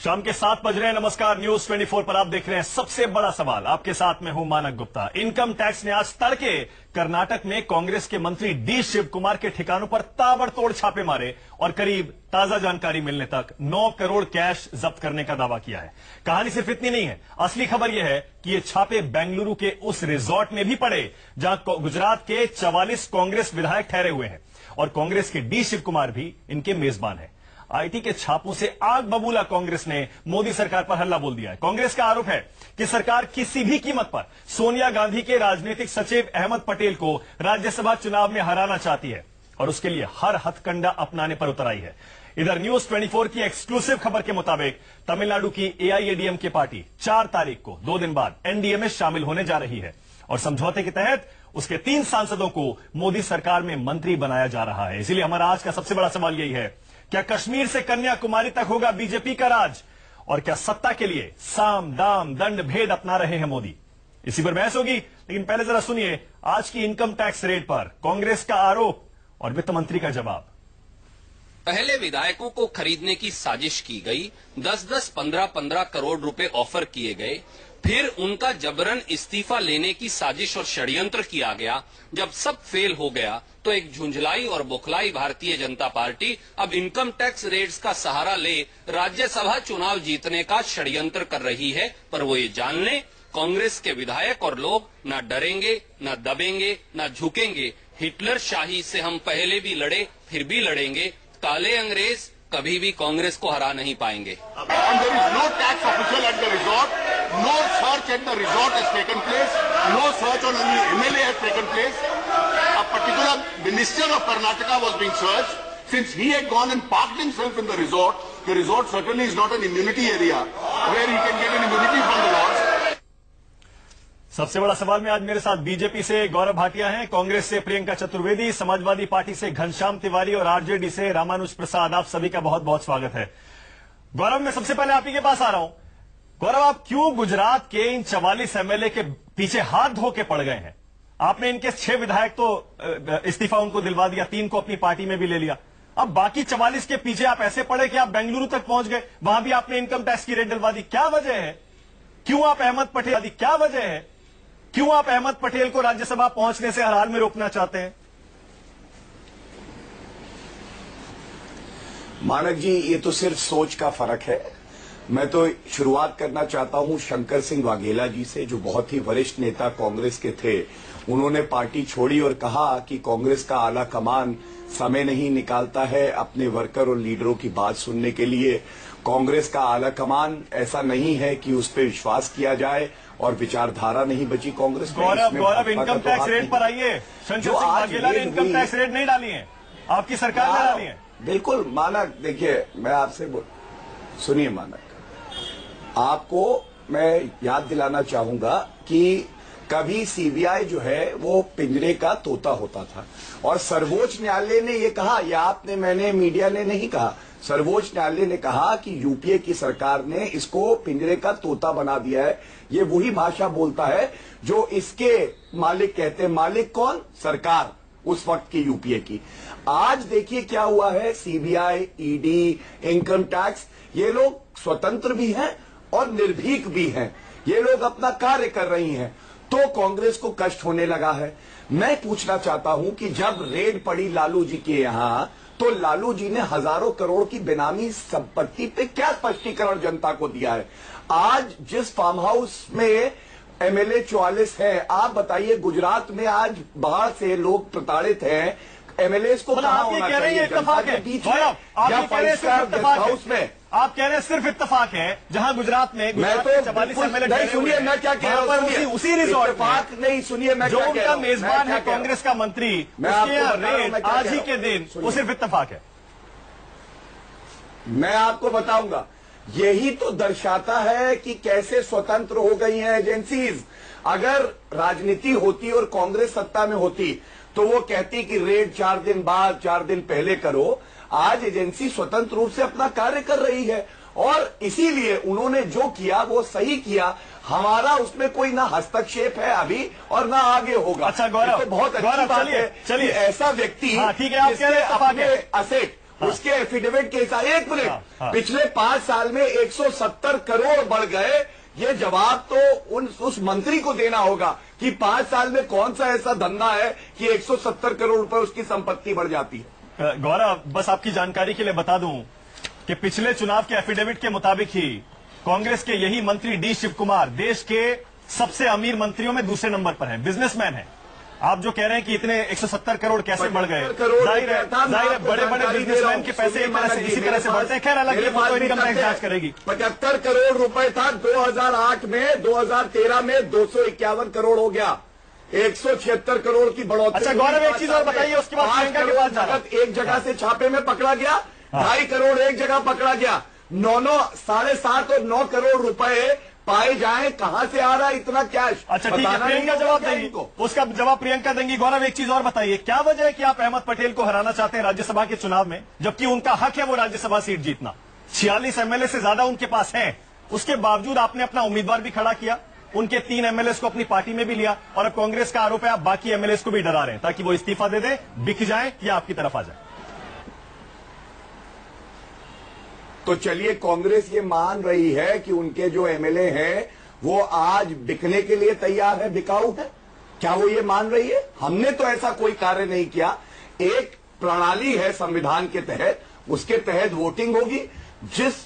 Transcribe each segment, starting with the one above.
शाम के 7 बज रहे हैं। नमस्कार, न्यूज 24 पर आप देख रहे हैं सबसे बड़ा सवाल। आपके साथ मैं हूं मानक गुप्ता। इनकम टैक्स ने आज तड़के कर्नाटक में कांग्रेस के मंत्री डी शिव कुमार के ठिकानों पर ताबड़तोड़ छापे मारे और करीब ताजा जानकारी मिलने तक 9 करोड़ कैश जब्त करने का दावा किया है। कहानी सिर्फ इतनी नहीं है, असली खबर यह है कि ये छापे बेंगलुरु के उस रिजॉर्ट में भी पड़े जहां गुजरात के 44 कांग्रेस विधायक ठहरे हुए हैं और कांग्रेस के डी शिव कुमार भी इनके मेजबान है। आईटी के छापों से आग बबूला कांग्रेस ने मोदी सरकार पर हल्ला बोल दिया है। कांग्रेस का आरोप है कि सरकार किसी भी कीमत पर सोनिया गांधी के राजनीतिक सचिव अहमद पटेल को राज्यसभा चुनाव में हराना चाहती है और उसके लिए हर हथकंडा अपनाने पर उतर आई है। इधर न्यूज 24 की एक्सक्लूसिव खबर के मुताबिक तमिलनाडु की एआईएडीएमके पार्टी 4 तारीख को 2 दिन बाद एनडीए में शामिल होने जा रही है और समझौते के तहत उसके 3 सांसदों को मोदी सरकार में मंत्री बनाया जा रहा है। इसलिए हमारा आज का सबसे बड़ा सवाल यही है, क्या कश्मीर से कन्याकुमारी तक होगा बीजेपी का राज और क्या सत्ता के लिए साम दाम दंड भेद अपना रहे हैं मोदी? इसी पर बहस होगी, लेकिन पहले जरा सुनिए आज की इनकम टैक्स रेट पर कांग्रेस का आरोप और वित्त मंत्री का जवाब। पहले विधायकों को खरीदने की साजिश की गई, 10-10, 15-15 करोड़ रुपए ऑफर किए गए, फिर उनका जबरन इस्तीफा लेने की साजिश और षड्यंत्र किया गया। जब सब फेल हो गया तो एक झुंझलाई और बुखलाई भारतीय जनता पार्टी अब इनकम टैक्स रेट्स का सहारा ले राज्यसभा चुनाव जीतने का षड्यंत्र कर रही है। पर वो ये जान लें, कांग्रेस के विधायक और लोग न डरेंगे, न दबेंगे, न झुकेंगे। हिटलर शाही से हम पहले भी लड़े, फिर भी लड़ेंगे। काले अंग्रेज कभी भी कांग्रेस को हरा नहीं पाएंगे। No search at the resort has taken place. No search on any MLA has taken place. A particular minister of Karnataka was being searched. Since he had gone and parked himself in the resort certainly is not an immunity area where he can get an immunity from the laws. सबसे बड़ा सवाल में आज मेरे साथ BJP से गौरव भाटिया हैं, कांग्रेस से प्रियंका चतुर्वेदी, समाजवादी पार्टी से घनश्याम तिवारी और आरजेडी से रामानुज प्रसाद। आप सभी का बहुत बहुत स्वागत है। गौरव, मैं सबसे पहले आप ही के पास आ रहा हूं। गौरव, आप क्यों गुजरात के इन 44 एमएलए के पीछे हाथ धो के पड़ गए हैं? आपने इनके 6 विधायक तो इस्तीफा उनको दिलवा दिया, 3 को अपनी पार्टी में भी ले लिया। अब बाकी 44 के पीछे आप ऐसे पड़े कि आप बेंगलुरु तक पहुंच गए, वहां भी आपने इनकम टैक्स की रेट दिलवा दी। क्या वजह है? क्यों आप अहमद पटेल को राज्यसभा पहुंचने से हर हाल में रोकना चाहते हैं? मानक जी, ये तो सिर्फ सोच का फर्क है। मैं तो शुरुआत करना चाहता हूं शंकर सिंह वाघेला जी से, जो बहुत ही वरिष्ठ नेता कांग्रेस के थे। उन्होंने पार्टी छोड़ी और कहा कि कांग्रेस का आला कमान समय नहीं निकालता है अपने वर्कर और लीडरों की बात सुनने के लिए। कांग्रेस का आला कमान ऐसा नहीं है कि उस पर विश्वास किया जाए और विचारधारा नहीं बची कांग्रेस में। गौरव, इनकम टैक्स रेट पर आइए। शंकर सिंह वाघेला ने इनकम टैक्स रेट नहीं डाली है, आपकी सरकार ने डाली है। बिल्कुल मानक, देखिए मैं आपसे सुनिए मानक, आपको मैं याद दिलाना चाहूंगा कि कभी सीबीआई जो है वो पिंजरे का तोता होता था और सर्वोच्च न्यायालय ने ये कहा, या आपने, मैंने, मीडिया ने नहीं कहा, सर्वोच्च न्यायालय ने कहा कि यूपीए की सरकार ने इसको पिंजरे का तोता बना दिया है। ये वही भाषा बोलता है जो इसके मालिक कहते हैं। मालिक कौन? सरकार उस वक्त की यूपीए की। आज देखिए क्या हुआ है, सीबीआई, ईडी, इनकम टैक्स, ये लोग स्वतंत्र भी हैं और निर्भीक भी हैं। ये लोग अपना कार्य कर रही हैं, तो कांग्रेस को कष्ट होने लगा है। मैं पूछना चाहता हूं कि जब रेड पड़ी लालू जी के यहां, तो लालू जी ने हजारों करोड़ की बेनामी संपत्ति पे क्या स्पष्टीकरण जनता को दिया है? आज जिस फार्म हाउस में एमएलए 44 है, आप बताइए गुजरात में आज बाढ़ से लोग प्रताड़ित हैं, एमएलए को कहां होना चाहिए? जनता के बीच में या 5 स्टार गेस्ट हाउस में? आप कह रहे हैं सिर्फ इत्तेफाक है, जहां गुजरात में मैं तो 44 एमएलए नहीं, सुनिए मैं क्या कह रहा हूं, उसी रिजॉर्ट इत्तेफाक नहीं, सुनिए मैं जो क्या कह रहा उनका हूं, मेजबान है कांग्रेस का मंत्री, उसके यहाँ रेट आज ही के दिन वो सिर्फ इत्तेफाक है। मैं आपको बताऊंगा, यही तो दर्शाता है कि कैसे स्वतंत्र हो गई हैं एजेंसीज। अगर राजनीति होती और कांग्रेस सत्ता में होती तो वो कहती कि रेड 4 दिन बाद, 4 दिन पहले करो। आज एजेंसी स्वतंत्र रूप से अपना कार्य कर रही है और इसीलिए उन्होंने जो किया वो सही किया। हमारा उसमें कोई ना हस्तक्षेप है अभी और ना आगे होगा। अच्छा गौरव, तो बहुत अच्छी बात है। चलिए ऐसा व्यक्ति, ठीक है, आप कह रहे हैं अपने असेट उसके एफिडेविट के हिसाब, एक मिनट, हाँ। पिछले 5 साल में 170 करोड़ बढ़ गए। ये जवाब तो उस मंत्री को देना होगा कि 5 साल में कौन सा ऐसा धंधा है कि 170 करोड़ रुपए उसकी संपत्ति बढ़ जाती है। गौरव, बस आपकी जानकारी के लिए बता दूं कि पिछले चुनाव के एफिडेविट के मुताबिक ही कांग्रेस के यही मंत्री डी शिव कुमार देश के सबसे अमीर मंत्रियों में दूसरे नंबर पर है, बिजनेसमैन है। आप जो कह रहे हैं कि इतने 170 करोड़ कैसे बढ़ गए, जाहिर है बड़े बड़े बिजनेसमैन के पैसे इसी तरह से बढ़ते हैं। खैर, अलग तो इनकम टैक्स जांच करेगी। 75 करोड़ रुपए था 2008 में, 2013 में 251 करोड़ हो गया, 176 करोड़ की बढ़ोतरी। अच्छा गौरव, एक चीज और बताइए, उसके बाद प्रियंका के पास जा रहा हूं। एक जगह से छापे में पकड़ा गया, 2.5 करोड़ एक जगह पकड़ा गया, 7.5 और 9 करोड़ रुपए पाए जाए। कहां से आ रहा है इतना कैश? अच्छा ठीक है, प्रियंका जवाब देंगी, उसका जवाब प्रियंका देंगी। गौरव, एक चीज और बताइए, क्या वजह है कि आप अहमद पटेल को हराना चाहते हैं राज्यसभा के चुनाव में, जबकि उनका हक है वो राज्यसभा सीट जीतना? 46 एमएलए से ज्यादा उनके पास है, उसके बावजूद आपने अपना उम्मीदवार भी खड़ा किया, उनके 3 एमएलए को अपनी पार्टी में भी लिया, और अब कांग्रेस का आरोप है आप बाकी एमएलए को भी डरा रहे हैं ताकि वो इस्तीफा दे दे, बिक जाए या आपकी तरफ आ जाए। तो चलिए, कांग्रेस ये मान रही है कि उनके जो एमएलए हैं वो आज बिकने के लिए तैयार है, बिकाऊ है। क्या वो ये मान रही है? हमने तो ऐसा कोई कार्य नहीं किया। एक प्रणाली है संविधान के तहत, उसके तहत वोटिंग होगी, जिस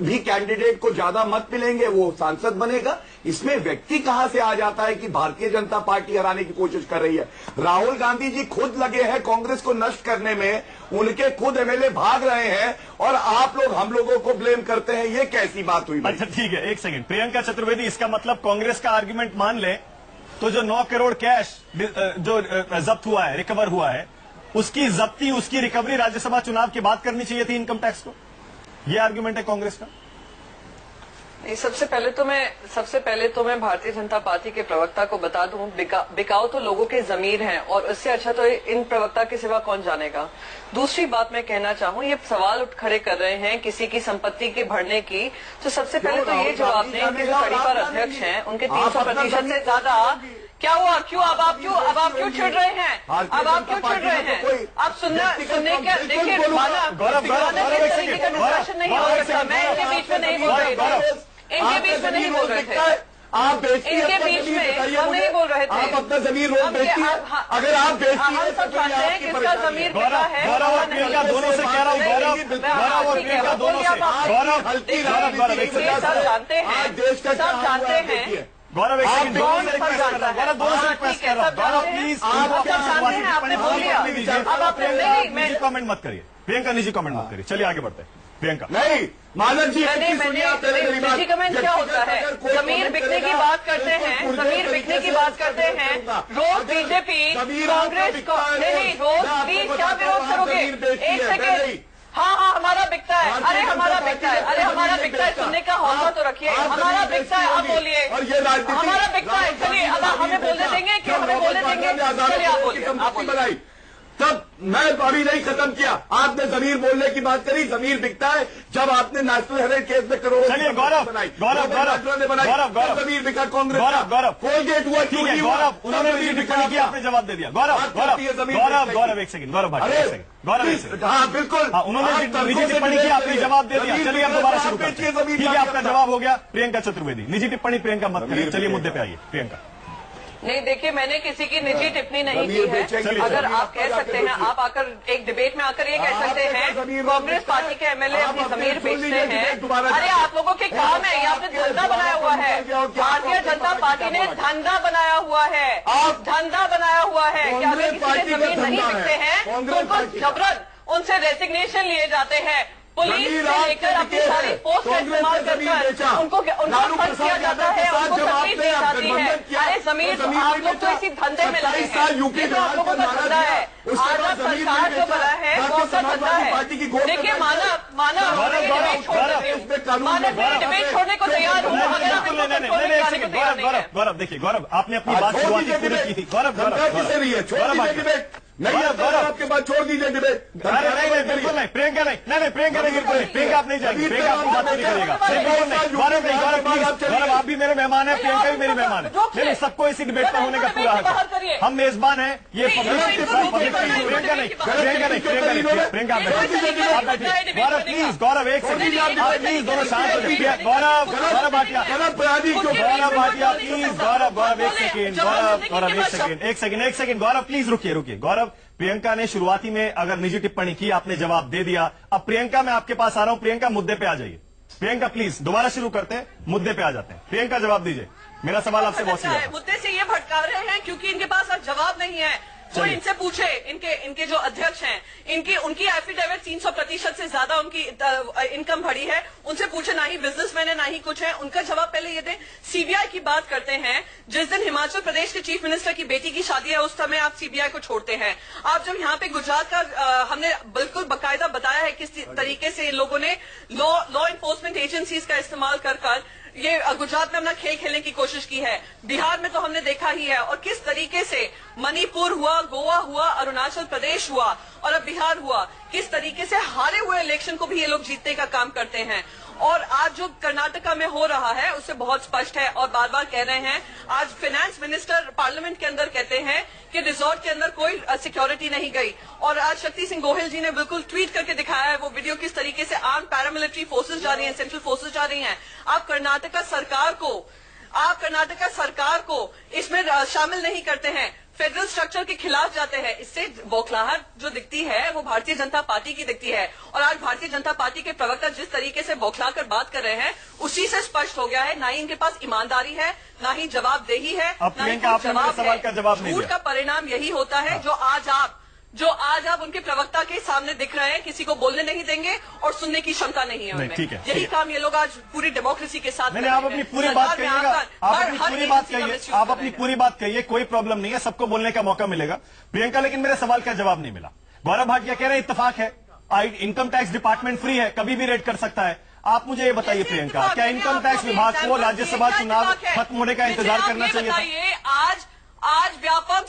भी कैंडिडेट को ज्यादा मत मिलेंगे वो सांसद बनेगा। इसमें व्यक्ति कहां से आ जाता है कि भारतीय जनता पार्टी हराने की कोशिश कर रही है? राहुल गांधी जी खुद लगे हैं कांग्रेस को नष्ट करने में, उनके खुद एमएलए भाग रहे हैं और आप लोग हम लोगों को ब्लेम करते हैं। ये कैसी बात हुई? अच्छा ठीक है, एक सेकंड, प्रियंका चतुर्वेदी, इसका मतलब कांग्रेस का आर्गुमेंट मान ले तो जो 9 करोड़ कैश जो जब्त हुआ है, रिकवर हुआ है, उसकी जब्ती, उसकी रिकवरी राज्यसभा चुनाव की बात करनी चाहिए थी इनकम टैक्स को। ये आर्गुमेंट है कांग्रेस का। नहीं, सबसे पहले तो मैं भारतीय जनता पार्टी के प्रवक्ता को बता दूं, बिकाऊ तो लोगों के जमीर हैं और इससे अच्छा तो इन प्रवक्ता के सिवा कौन जानेगा। दूसरी बात मैं कहना चाहूं, ये सवाल उठ खड़े कर रहे हैं किसी की संपत्ति के बढ़ने की, तो सबसे पहले तो ये जवाब दें, इनके जो परिवार अध्यक्ष हैं उनके 300% से ज्यादा क्या हुआ? क्यों अब आप क्यों चिढ़ रहे हैं? अब आप क्यों चिढ़ रहे हैं? आप सुनने क्या, देखिए किस तरीके का डिस्कशन नहीं हो सकता। मैं इनके बीच में नहीं बोल रही थी, इनके बीच में नहीं बोल रहे थे, आप बेचती हैं, इनके बीच में हम नहीं बोल रहे थे। आप अपना जमीन रोक बेचती हैं, अगर आप बेचती हैं हम सब जानते हैं किसका जमीर बिका है। गौरव और प्रियंका दोनों से कह रहा हूँ, गौरव और प्रियंका दोनों से, सब जानते हैं, सब जानते हैं। गौरव, एक सेकंड, दोनों से रिक्वेस्ट कर रहा हूँ, गौरव दोनों से रिक्वेस्ट कर रहा हूँ, गौरव प्लीज आपने बोल दिया, अब आप निजी कमेंट मत करिए, प्रियंका निजी कमेंट मत करिए। चलिए आगे बढ़ते हैं। प्रियंका नहीं, मानव जी निजी कमेंट क्या होता है? जमीर बिकने की बात करते हैं, जमीर बिकने की बात करते हैं, रोज बीजेपी कांग्रेस को नहीं, रोज प्लीज क्या विरोध करोगे? एक सेकेंड, हाँ हमारा बिकता है, अरे हमारा बिकता है, अरे हमारा बिकता है, सुनने का हौसला तो रखिए। हमारा बिकता है, आप बोलिए, हमारा बिकता है। चलिए अब हमें बोलने देंगे कि हमें बोलने देंगे? चलिए आप बोलिए। तब मैं अभी नहीं खत्म किया, आपने जमीर बोलने की बात करी, जमीर बिकता है। जब आपने नेशनल हेराल्ड केस में करोड़ों चलिए गौरव बनाई, गौरव जमीर बिका कांग्रेस, गौरव कोलगेट हुआ, ठीक है गौरव, उन्होंने भी टिप्पणी की, आपने जवाब दे दिया। गौरव एक सेकंड, गौरव भाई एक सेकंड, गौरव एक सेकंड, हाँ बिल्कुल, हाँ उन्होंने निजी टिप्पणी की, आपने जवाब दे दिया। चलिए अब दोबारा शुरू करते हैं। ठीक है, आपका जवाब हो गया। प्रियंका चतुर्वेदी, निजी टिप्पणी प्रियंका मत करिए, चलिए मुद्दे पे आइए। प्रियंका नहीं, देखिए मैंने किसी की निजी टिप्पणी नहीं की है। अगर आप कह सकते हैं, आप आकर एक डिबेट में आकर ये कह सकते हैं कांग्रेस पार्टी के एमएलए अपनी जमीर बेचते हैं, अरे आप लोगों के काम है, ये आपने धंधा बनाया हुआ है। भारतीय जनता पार्टी ने धंधा बनाया हुआ है, धंधा बनाया हुआ है कि अगर किसी के जमीन नहीं बिकते हैं तो उनको जबरन उनसे रेजिग्नेशन लिए जाते हैं, पुलिस से लेकर अपनी सारी पोस्ट का इस्तेमाल कर उनको फंस किया जाता है, उनको तकलीफ दी जाती है। अरे जमीन आप लोग तो इसी धंधे में लगे हैं, ये तो आप लोगों का धंधा है। आज सरकार जो बना है वो आपका धंधा है। देखिए मानव डिबेट छोड़ देते हैं, मानव डिबेट छोड़ने को तैयार हूँ अगर आप इनको कंट्रोल में लाने को तैयार नहीं है। गौरव देखिए, गौरव आपने अपनी बात शुरुआती पूरी की थी। गौरव नहीं, आपके बाद छोड़ दीजिए डिबेट। नहीं बिल्कुल नहीं, प्रियंका नहीं, प्रियंका नहीं, बिल्कुल नहीं, प्रियंका आप नहीं जाएंगे, प्रियंका आपकी बात नहीं करेगा। गौरव आप भी मेरे मेहमान है, प्रियंका भी मेरी मेहमान है, लेकिन सबको इसी डिबेट पर होने का पूरा हक है। हम मेजबान है, ये पब्लिक प्रियंका नहीं, प्रियंका गौरव प्लीज, गौरव एक सेकंड, आप प्लीज दोनों शांत हो जाइए। गौरव भाटिया, गौरव भाटिया प्लीज, गौरव एक सेकंड, गौरव प्लीज रुकिए। गौरव, प्रियंका ने शुरुआती में अगर निजी टिप्पणी की, आपने जवाब दे दिया। अब प्रियंका, मैं आपके पास आ रहा हूं। प्रियंका, मुद्दे पे आ जाइए। प्रियंका प्लीज, दोबारा शुरू करते हैं, मुद्दे पे आ जाते हैं। प्रियंका जवाब दीजिए, मेरा सवाल आपसे बहुत सीधा है। मुद्दे से ये भटका रहे हैं क्योंकि इनके पास अब जवाब नहीं है। तो इनसे पूछे, इनके जो अध्यक्ष हैं, उनकी एफिडेविट 300% से ज्यादा उनकी इनकम बढ़ी है। उनसे पूछे, ना ही बिजनेसमैन है ना ही कुछ है, उनका जवाब पहले ये दें। सीबीआई की बात करते हैं, जिस दिन हिमाचल प्रदेश के चीफ मिनिस्टर की बेटी की शादी है उस समय आप सीबीआई को छोड़ते हैं। आप जब यहाँ पे गुजरात का हमने बिल्कुल बाकायदा बताया है किस तरीके से इन लोगों ने लॉ इन्फोर्समेंट एजेंसीज का इस्तेमाल कर ये गुजरात में अपना खेल खेलने की कोशिश की है। बिहार में तो हमने देखा ही है, और किस तरीके से मणिपुर हुआ, गोवा हुआ, अरुणाचल प्रदेश हुआ और अब बिहार हुआ, किस तरीके से हारे हुए इलेक्शन को भी ये लोग जीतने का काम करते हैं। और आज जो कर्नाटका में हो रहा है उससे बहुत स्पष्ट है, और बार बार कह रहे हैं। आज फाइनेंस मिनिस्टर पार्लियामेंट के अंदर कहते हैं कि रिजॉर्ट के अंदर कोई सिक्योरिटी नहीं गई, और आज शक्ति सिंह गोहिल जी ने बिल्कुल ट्वीट करके दिखाया है वो वीडियो, किस तरीके से आर्म पैरामिलिट्री फोर्सेज जा रही हैं, सेंट्रल फोर्सेज जा रही हैं। आप कर्नाटका सरकार को इसमें शामिल नहीं करते हैं, फेडरल स्ट्रक्चर के खिलाफ जाते हैं। इससे बौखलाहट जो दिखती है वो भारतीय जनता पार्टी की दिखती है, और आज भारतीय जनता पार्टी के प्रवक्ता जिस तरीके से बौखला कर बात कर रहे हैं उसी से स्पष्ट हो गया है, ना ही इनके पास ईमानदारी है, ना ही जवाबदेही है, ना ही जवाब है। झूठ का परिणाम यही होता है जो आज आप उनके प्रवक्ता के सामने दिख रहे हैं। किसी को बोलने नहीं देंगे और सुनने की क्षमता नहीं है उनमें। यही काम ये लोग आज पूरी डेमोक्रेसी के साथ। आप अपनी पूरी बात कहिएगा, आप अपनी पूरी बात कहिए, कोई प्रॉब्लम नहीं है, सबको बोलने का मौका मिलेगा। प्रियंका, लेकिन मेरे सवाल का जवाब नहीं मिला। गौरव भाटिया कह रहे हैं इत्तेफाक है, इनकम टैक्स डिपार्टमेंट फ्री है, कभी भी रेड कर सकता है। आप मुझे ये बताइए प्रियंका, क्या इनकम टैक्स विभाग को राज्यसभा चुनाव खत्म होने का इंतजार करना चाहिए था? आज व्यापक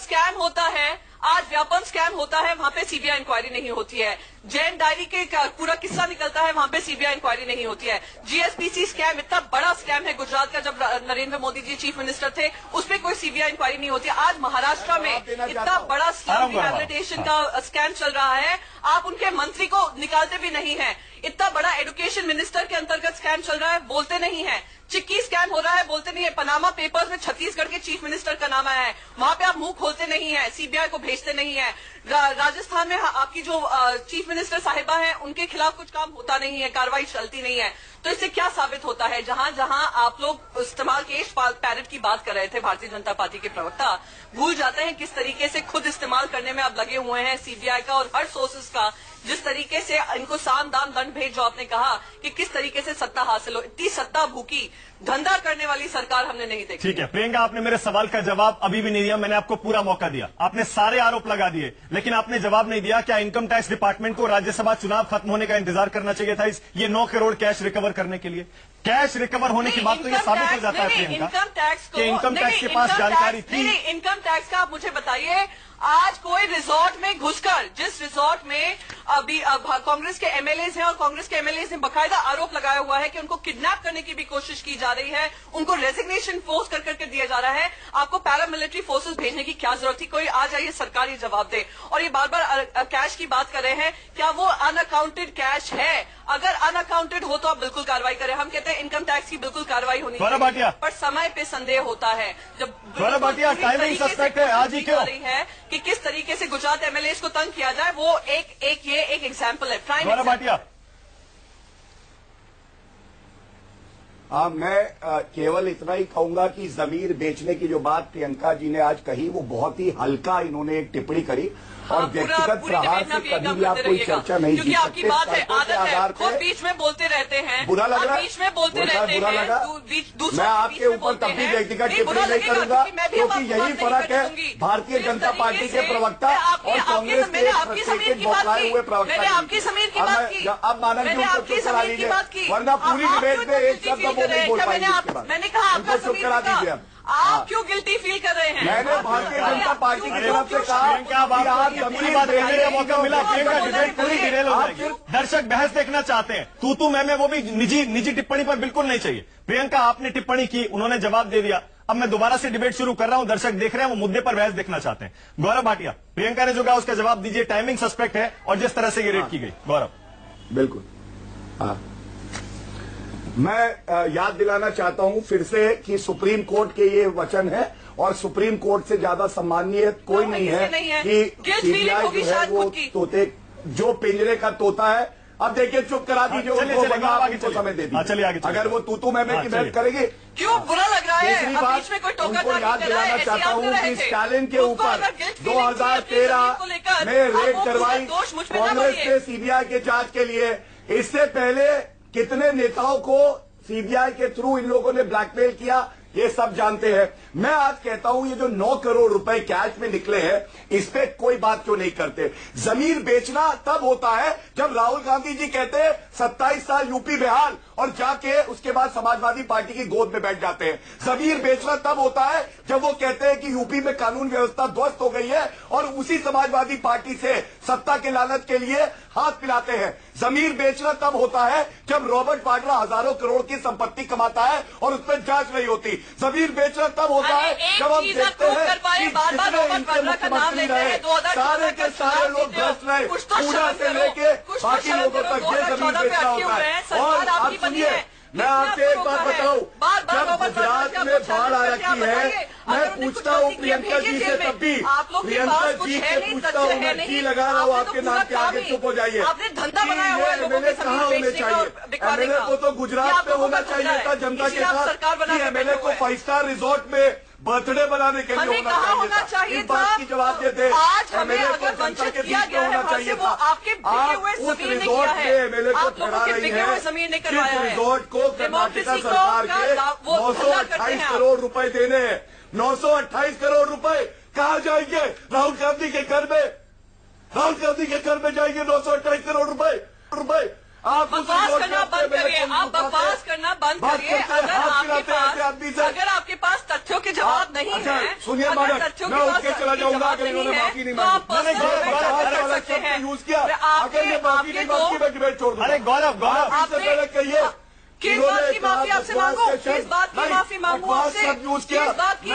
स्कैम होता है, वहां पे सीबीआई इंक्वायरी नहीं होती है। जैन डायरी के पूरा किस्सा निकलता है, वहां पे सीबीआई इंक्वायरी नहीं होती है। जीएसपीसी स्कैम इतना बड़ा स्कैम है गुजरात का, जब नरेंद्र मोदी जी चीफ मिनिस्टर थे उस पर कोई सीबीआई इंक्वायरी नहीं होती। आज महाराष्ट्र में इतना बड़ा स्लम रिहैबिलिटेशन का स्कैम चल रहा है, आप उनके मंत्री को निकालते भी नहीं है। इतना बड़ा एजुकेशन मिनिस्टर के अंतर्गत स्कैम चल रहा है, बोलते नहीं है। चिक्की स्कैम हो रहा है, बोलते नहीं है। पनामा पेपर्स में छत्तीसगढ़ के चीफ मिनिस्टर का नाम आया है, वहां पे आप मुंह खोलते नहीं है, सीबीआई को भेजते नहीं है। राजस्थान में आपकी जो चीफ मिनिस्टर साहिबा हैं उनके खिलाफ कुछ काम होता नहीं है, कार्रवाई चलती नहीं है। तो इससे क्या साबित होता है? जहां जहां आप लोग इस्तेमाल केश पैरेट की बात कर रहे थे, भारतीय जनता पार्टी के प्रवक्ता भूल जाते हैं किस तरीके से खुद इस्तेमाल करने में अब लगे हुए हैं सीबीआई का और हर सोर्सेज का। जिस तरीके से इनको साम दाम दंड भेद, जो आपने कहा कि किस तरीके से सत्ता हासिल हो, इतनी सत्ता भूखी धंधा करने वाली सरकार हमने नहीं देखी। ठीक है प्रियंका, आपने मेरे सवाल का जवाब अभी भी नहीं दिया। मैंने आपको पूरा मौका दिया, आपने सारे आरोप लगा दिए, लेकिन आपने जवाब नहीं दिया। क्या इनकम टैक्स डिपार्टमेंट को राज्यसभा चुनाव खत्म होने का इंतजार करना चाहिए था ये 9 करोड़ कैश रिकवर करने के लिए? कैश रिकवर होने की बात तो ये साबित हो जाता है प्रियंका कि इनकम टैक्स के पास जानकारी थी। इनकम टैक्स का आप मुझे बताइए, आज कोई रिजॉर्ट में घुसकर, जिस रिजॉर्ट में अभी कांग्रेस के एमएलएज हैं और कांग्रेस के एमएलएज ने बकायदा आरोप लगाया हुआ है कि उनको किडनैप करने की भी कोशिश की जा रही है, उनको रेजिग्नेशन फोर्स कर करके दिया जा रहा है। आपको पैरामिलिट्री फोर्सेस भेजने की क्या जरूरत थी? कोई आ जाइए, सरकार ये जवाब दे। और ये बार बार कैश की बात कर रहे हैं, क्या वो अनअकाउंटेड कैश है? अगर अनअकाउंटेड हो तो आप बिल्कुल कार्रवाई करें। हम कहते हैं इनकम टैक्स की बिल्कुल कार्रवाई होनी चाहिए, पर समय पे संदेह होता है। जब टाइमिंग सस्पेक्ट है, आज ही क्यों है कि किस तरीके से गुजरात एमएलए को तंग किया जाए, वो एक एग्जाम्पल है, प्राइम एग्जाम्पल। मैं केवल इतना ही कहूंगा कि जमीर बेचने की जो बात प्रियंका जी ने आज कही वो बहुत ही हल्का इन्होंने एक टिप्पणी करी और व्यक्तिगत प्रहार से कभी भी आप कोई चर्चा नहीं जीत सकते। आपकी बात है, आदत है, खुद बीच में बोलते रहते हैं, बुरा लग रहा है, बीच में बोलते रहते हैं। मैं आपके ऊपर तब भी व्यक्तिगत टिप्पणी नहीं करूंगा, क्योंकि यही फर्क है भारतीय जनता पार्टी के प्रवक्ता और कांग्रेस के बौखलाए हुए प्रवक्ता। अब मानव जी को चुप करा लीजिए, वरना पूरी डिबेट में एक शब्द वो नहीं बोल पाएंगे। मैंने कहा चुप करा दीजिए। आप क्यों गिल्टी फील कर रहे हैं? मैंने भारतीय जनता पार्टी की तरफ से कहा प्रियंका, अब आपको पूरी बात कहने का मौका मिला। प्रियंका डिबेट पूरी डिटेल हो जाएगी। दर्शक बहस देखना चाहते हैं, तू मैं वो भी निजी टिप्पणी पर बिल्कुल नहीं चाहिए। प्रियंका, आपने टिप्पणी की, उन्होंने जवाब दे दिया। अब मैं दोबारा से डिबेट शुरू कर रहा हूं, दर्शक देख रहे हैं, वो मुद्दे पर बहस देखना चाहते हैं। गौरव भाटिया, प्रियंका ने जो कहा उसका जवाब दीजिए। टाइमिंग सस्पेक्ट है और जिस तरह से ये रेट की गई। गौरव, बिल्कुल। हाँ, मैं याद दिलाना चाहता हूं फिर से कि सुप्रीम कोर्ट के ये वचन है और सुप्रीम कोर्ट से ज्यादा सम्मानीय कोई नहीं है कि सीबीआई जो है वो तोते, जो पिंजरे का तोता है। अब देखिए, चुप करा दीजिए उनको, आपको समय दे दीजिए। चलिए आगे। अगर वो तूतू मैं की बहस करेगी, क्यों बुरा लग रहा है? तीसरी बात बीच में कोई टोका उनको याद दिलाना चाहता हूं कि स्टालिन के ऊपर 2013 में रेड करवाई कांग्रेस ने सीबीआई के जांच के लिए। इससे पहले कितने नेताओं को सीबीआई के थ्रू इन लोगों ने ब्लैकमेल किया, ये सब जानते हैं। मैं आज कहता हूं, ये जो 9 करोड़ रुपए कैश में निकले हैं, इस पे कोई बात क्यों नहीं करते? जमीन बेचना तब होता है जब राहुल गांधी जी कहते हैं 27 साल यूपी बेहाल और जाके उसके बाद समाजवादी पार्टी की गोद में बैठ जाते हैं। जमीन बेचना तब होता है जब वो कहते हैं कि यूपी में कानून व्यवस्था ध्वस्त हो गई है और उसी समाजवादी पार्टी से सत्ता के लालच के लिए हाथ मिलाते हैं। जमीन बेचना तब होता है जब रॉबर्ट वाड्रा हजारों करोड़ की संपत्ति कमाता है और उस पर जांच नहीं होती। जमीन बेचना तब होता है जब हम देखते हैं कि सारे के सारे लोग भ्रष्ट रहे, पूरा से लेके बाकी लोगों तक ये जमीन बेचना होता है। और आप सुनिए, मैं आपसे एक बात बताऊं, जब गुजरात में बाढ़ आ रखी है, मैं पूछता हूं प्रियंका जी से, तब भी प्रियंका जी से पूछता हूं, मैं की लगा रहा हूं आपके नाम के आगे, चुप हो जाइए। एमएलए कहाँ होने चाहिए? एमएलए को तो गुजरात में होना चाहिए था जनता के साथ, कि एमएलए को 5 स्टार रिजॉर्ट में बर्थडे बनाने के लिए होना चाहिए। इस बात की जवाब देते एमएलए को जनता के बीच में होना चाहिए था। आप उस रिजॉर्ट में एमएलए को ठहरा रही है, जिस रिजॉर्ट को कर्नाटक सरकार के 928 करोड़ रुपए देने हैं। 928 करोड़ रुपए कहाँ जाएंगे? राहुल गांधी के घर में, राहुल गांधी के घर में जाएंगे 928 करोड़ रुपए। आप बकवास करना बंद करिए, आप बकवास करना बंद करिए। अगर आपके पास तथ्यों के जवाब नहीं है, सुनिए मैडम, मैं उसके चला जाऊंगा अगर इन्होंने माफी नहीं मांगी, यूज किया। अगर ये माफी नहीं मांगी, मैं डिबेट छोड़ दूंगा। अरे गौरव, आपसे पहले कहिए किस बात की माफी आपसे मांगू? किस बात की माफी मांगू आपसे? यूज किया किस बात की?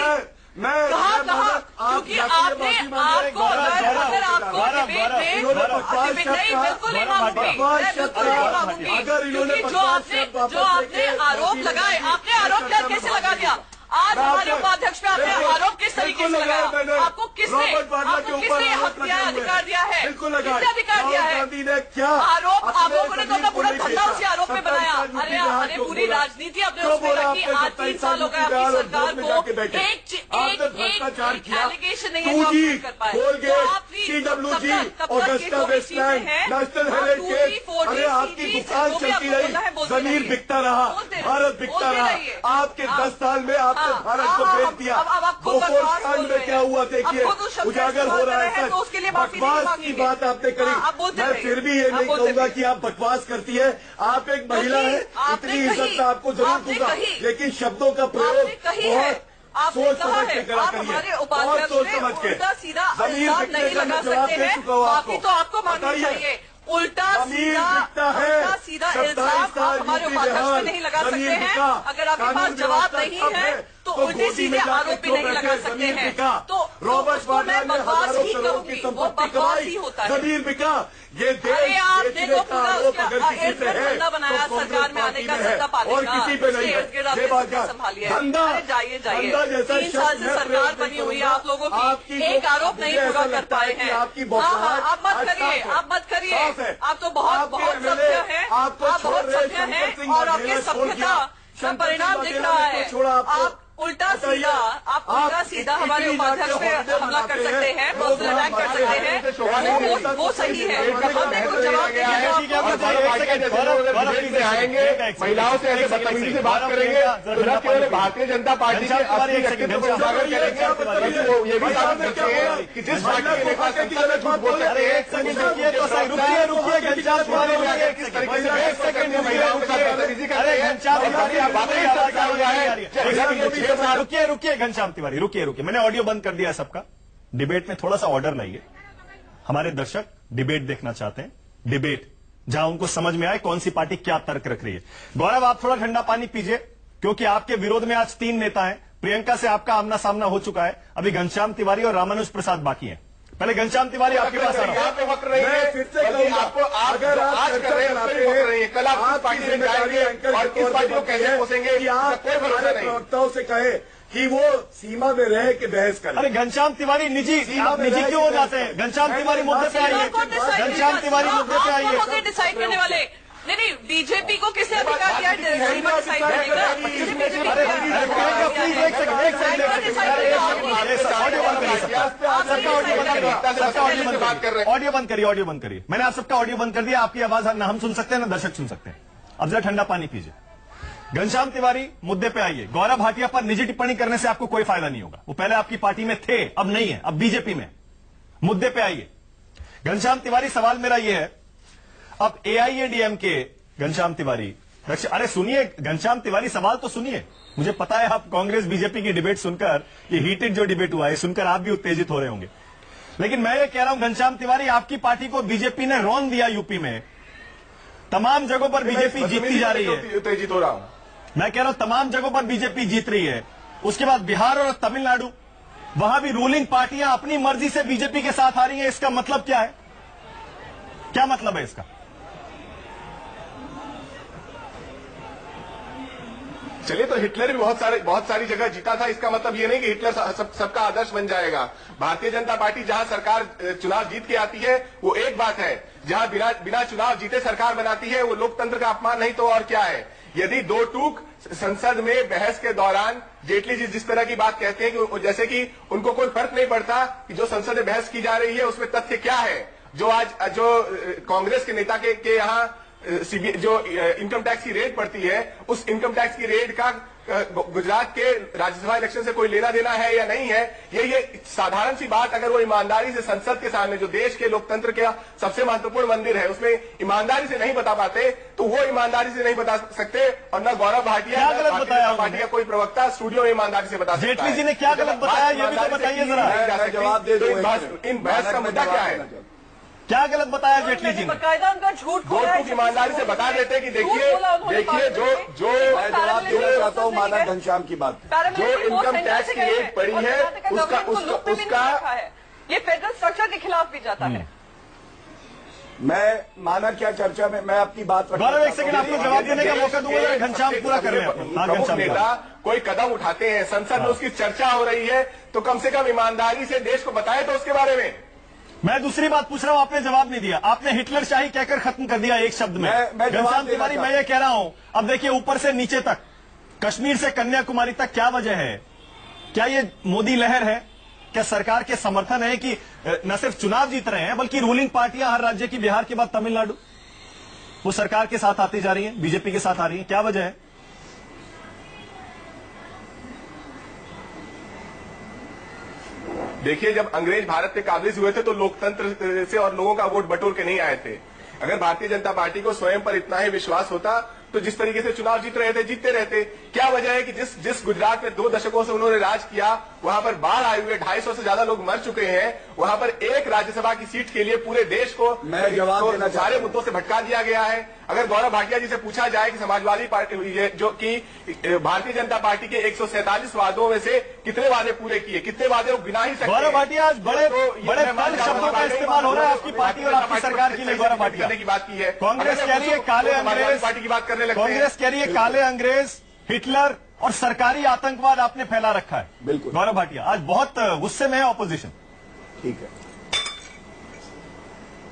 मैं क्योंकि आपने आपको अगर आपको डिबेट में नहीं, बिल्कुल नहीं मांगूंगी। अगर इन्होंने जो आपने आरोप लगाए, आपने आरोप कैसे लगा दिया? आज हमारे उपाध्यक्ष पे आपने आरोप किस तरीके से लगाया? आपको किसने हक दिया, अधिकार दिया है? किसने अधिकार दिया है? क्या आरोप आप लोगों ने तो अपना पूरा धंधा उसी आरोप में बनाया। अरे पूरी राजनीति अपने उसमें रखी। आज 3 साल हो गए आपकी सरकार को, एक एलिगेशन नहीं है जो आप कर पाए। CWG, Agusta Westland, national heritage, अरे आपकी दुकान चलती रही, जमीन बिकता रहा, भारत बिकता रहा। आपके 10 साल में आपने भारत को बेच दिया। बोफोर्स कांड में क्या हुआ देखिए, उजागर हो रहा है। बकवास की बात आपने करी, मैं फिर भी ये नहीं कहूंगा कि आप बकवास करती है। आप एक महिला है, इतनी इज्जत आपको जरूर दूंगा, लेकिन शब्दों का प्रयोग बहुत सोच समझ के करा करिए, और सोच समझ के। जमीन बिकने का मैं जवाब दे चुका हूँ आपको, तो आपको मानना चाहिए। उल्टा सीधा इल्जाम आप हमारे उपाध्यक्ष पे नहीं लगा सकते हैं। अगर आपके पास जवाब नहीं है तो उल्टे सीधे आरोप भी नहीं लगा सकते हैं। तो रॉबर्ट वाड्रा ने हजारों करोड़ की संपत्ति कमाई, जमीन बिका। ये देश बेचने का आरोप अगर किसी पे है तो सरकार में आने का सत्ता पाने और किसी पे नहीं है। ये बात धंधा जाइए जैसा 3 साल से सरकार बनी हुई है, आप लोगों की एक आरोप नहीं पूरा कर पाए हैं। आपकी आप मत करिए, आप मत करिए। आप तो बहुत सभ्य हैं, आप बहुत सभ्य हैं और आपकी सभ्यता का परिणाम दिख रहा है। आप उल्टा सीधा हमारे उपाध्यक्ष पे हमला कर सकते हैं, पर्सनल अटैक कर सकते हैं, वो सही है। हमने कुछ जवाब आएंगे, महिलाओं से ऐसे बदतमीजी से बात करेंगे तो न केवल भारतीय जनता पार्टी के असली व्यक्तित्व को उजागर करेंगे, वो ये भी बात करते हैं कि जिस पार्टी के नेता संसद में बोलते हैं। एक सेकंड रुकिए किस तरीके से महिलाओं के साथ बदतमीजी करते हैं। रुकिए घनश्याम तिवारी, रुकिए। मैंने ऑडियो बंद कर दिया है सबका। डिबेट में थोड़ा सा ऑर्डर लाइए। हमारे दर्शक डिबेट देखना चाहते हैं, डिबेट जहां उनको समझ में आए कौन सी पार्टी क्या तर्क रख रही है। गौरव, आप थोड़ा ठंडा पानी पीजिए, क्योंकि आपके विरोध में आज 3 नेता हैं। प्रियंका से आपका आमना सामना हो चुका है, अभी घनश्याम तिवारी और रामानुज प्रसाद बाकी हैं। पहले घनश्याम तिवारी आपके पास आ रहा यहाँ पे वक्त नहीं है, बल्कि आपको अगर आज कर रहे हैं उसमें भी वक्त नहीं है। कल आप पार्टी में जाएंगे और किस पार्टी को कैसे पोसेंगे, कोई भरोसा नहीं। प्रवक्ताओं से कहे कि वो सीमा में रह के बहस करें। अरे घनश्याम तिवारी निजी क्यों हो जाते हैं? घनश्याम तिवारी मुद्दे पे आइए, घनश्याम तिवारी मुद्दे पे आइए। डिसाइड करने वाले नहीं, बीजेपी को किसने अधिकार दिया सीमा डिसाइड करने का? ऑडियो बंद करिए। मैंने आप सबका ऑडियो बंद कर दिया। आपकी आवाज ना हम सुन सकते हैं ना दर्शक सुन सकते हैं। अब जरा ठंडा पानी पीजिए। घनश्याम तिवारी मुद्दे पे आइए। गौरव भाटिया पर निजी टिप्पणी करने से आपको कोई फायदा नहीं होगा। वो पहले आपकी पार्टी में थे, अब नहीं है, अब बीजेपी में। मुद्दे पे आइए। घनश्याम तिवारी, सवाल मेरा यह है, अब एआईएडीएमके घनश्याम तिवारी, अरे सुनिए घनश्याम तिवारी, सवाल तो सुनिए। मुझे पता है आप कांग्रेस बीजेपी की डिबेट सुनकर, ये हीटेड जो डिबेट हुआ है सुनकर आप भी उत्तेजित हो रहे होंगे, लेकिन मैं ये कह रहा हूं घनश्याम तिवारी, आपकी पार्टी को बीजेपी ने रौंद दिया। यूपी में तमाम जगहों पर बीजेपी जीतती जा रही है। उत्तेजित हो रहा हूं मैं कह रहा हूं तमाम जगहों पर बीजेपी जीत रही है। उसके बाद बिहार और तमिलनाडु, वहां भी रूलिंग पार्टियां अपनी मर्जी से बीजेपी के साथ आ रही हैं। इसका मतलब क्या है? क्या मतलब है इसका? चलिए, तो हिटलर भी बहुत सारी जगह जीता था। इसका मतलब ये नहीं कि हिटलर सबका आदर्श बन जाएगा। भारतीय जनता पार्टी जहां सरकार चुनाव जीत के आती है वो एक बात है, जहां बिना चुनाव जीते सरकार बनाती है वो लोकतंत्र का अपमान नहीं तो और क्या है। यदि दो टूक संसद में बहस के दौरान जेटली जी जिस तरह की बात कहते हैं कि जैसे कि उनको कोई फर्क नहीं पड़ता कि जो संसद में बहस की जा रही है उसमें तथ्य क्या है। जो कांग्रेस के नेता के यहाँ जो इनकम टैक्स की रेड पड़ती है, उस इनकम टैक्स की रेड का गुजरात के राज्यसभा इलेक्शन से कोई लेना देना है या नहीं है, ये साधारण सी बात अगर वो ईमानदारी से संसद के सामने, जो देश के लोकतंत्र का सबसे महत्वपूर्ण मंदिर है, उसमें ईमानदारी से नहीं बता पाते, तो वो ईमानदारी से नहीं बता सकते। और न गौरव भाटिया पार्टी का कोई प्रवक्ता स्टूडियो में ईमानदारी से बता सकता है। जेटली जी ने क्या गलत बताया, ये भी तो बताइए जरा। जवाब दे दो। इन बहस का मुद्दा क्या है? क्या गलत बताया जेटली जी ने? बकायदा उनका झूठ दो टूक ईमानदारी से बता देते कि देखिए जो मैं जवाब देना चाहता हूँ मानव घनश्याम की बात। जो इनकम टैक्स की रेट पड़ी है उसका ये फेडरल स्ट्रक्चर के खिलाफ भी जाता है। मैं माना क्या चर्चा में मैं आपकी बात गौरव, एक सेकंड आपको जवाब देने का मौका दूंगा। घनश्याम पूरा कर रहे हैं। प्रमुख नेता कोई कदम उठाते हैं, संसद में उसकी चर्चा हो रही है, तो कम से कम ईमानदारी से देश को बताए तो उसके बारे में। मैं दूसरी बात पूछ रहा हूं, आपने जवाब नहीं दिया। आपने हिटलर शाही कहकर खत्म कर दिया एक शब्द में। घनश्याम तिवारी, मैं ये कह रहा हूं, अब देखिए ऊपर से नीचे तक, कश्मीर से कन्याकुमारी तक क्या वजह है? क्या ये मोदी लहर है? क्या सरकार के समर्थन है कि न सिर्फ चुनाव जीत रहे हैं बल्कि रूलिंग पार्टियां हर राज्य की, बिहार के बाद तमिलनाडु, वो सरकार के साथ आती जा रही है, बीजेपी के साथ आ रही है? क्या वजह है? देखिए, जब अंग्रेज भारत पे काबिज हुए थे तो लोकतंत्र से और लोगों का वोट बटोर के नहीं आए थे। अगर भारतीय जनता पार्टी को स्वयं पर इतना ही विश्वास होता तो जिस तरीके से चुनाव जीतते रहते। क्या वजह है कि जिस गुजरात में 2 दशकों से उन्होंने राज किया, वहां पर बाढ़ आए हुए 250 से ज्यादा लोग मर चुके हैं, वहां पर एक राज्यसभा की सीट के लिए पूरे देश को सारे मुद्दों से भटका दिया गया है। अगर गौरव भाटिया जी से पूछा जाए कि समाजवादी पार्टी जो कि भारतीय जनता पार्टी के 147 वादों में से कितने वादे पूरे किए, कितने वादे वो गिना ही सकते। गौरव भाटिया, बड़े शब्दों का इस्तेमाल हो रहा है आपकी पार्टी और आपकी सरकार के लिए। गौरव भाटिया की बात की है, कांग्रेस कह रही है काले अंग्रेज, पार्टी की बात करने लगते हैं। कांग्रेस कह रही है काले अंग्रेज, हिटलर और सरकारी आतंकवाद आपने फैला रखा है। बिल्कुल गौरव भाटिया आज बहुत गुस्से में है ऑपोजिशन। ठीक है,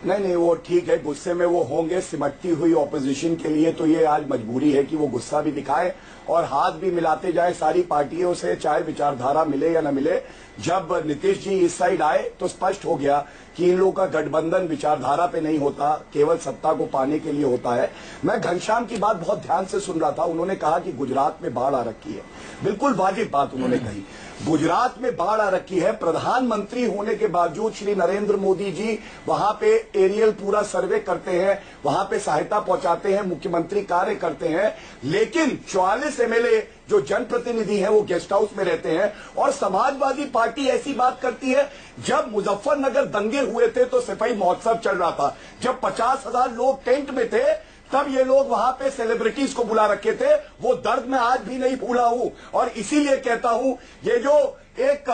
नहीं वो ठीक है, गुस्से में वो होंगे। सिमटती हुई ऑपोजिशन के लिए तो ये आज मजबूरी है कि वो गुस्सा भी दिखाए और हाथ भी मिलाते जाए सारी पार्टियों से, चाहे विचारधारा मिले या न मिले। जब नीतीश जी इस साइड आए तो स्पष्ट हो गया कि इन लोगों का गठबंधन विचारधारा पे नहीं होता, केवल सत्ता को पाने के लिए होता है। मैं घनश्याम की बात बहुत ध्यान से सुन रहा था। उन्होंने कहा कि गुजरात में बाढ़ आ रखी है, बिल्कुल वाजिब बात उन्होंने कही। गुजरात में बाढ़ आ रखी है, प्रधानमंत्री होने के बावजूद श्री नरेंद्र मोदी जी वहां पे एरियल पूरा सर्वे करते हैं, वहां पे सहायता पहुंचाते हैं, मुख्यमंत्री कार्य करते हैं, लेकिन 44 एमएलए जो जनप्रतिनिधि हैं वो गेस्ट हाउस में रहते हैं। और समाजवादी पार्टी ऐसी बात करती है, जब मुजफ्फरनगर दंगे हुए थे तो सफाई महोत्सव चल रहा था, जब 50,000 लोग टेंट में थे तब ये लोग वहां पे सेलिब्रिटीज को बुला रखे थे। वो दर्द मैं आज भी नहीं भूला हूं और इसीलिए कहता हूं ये जो एक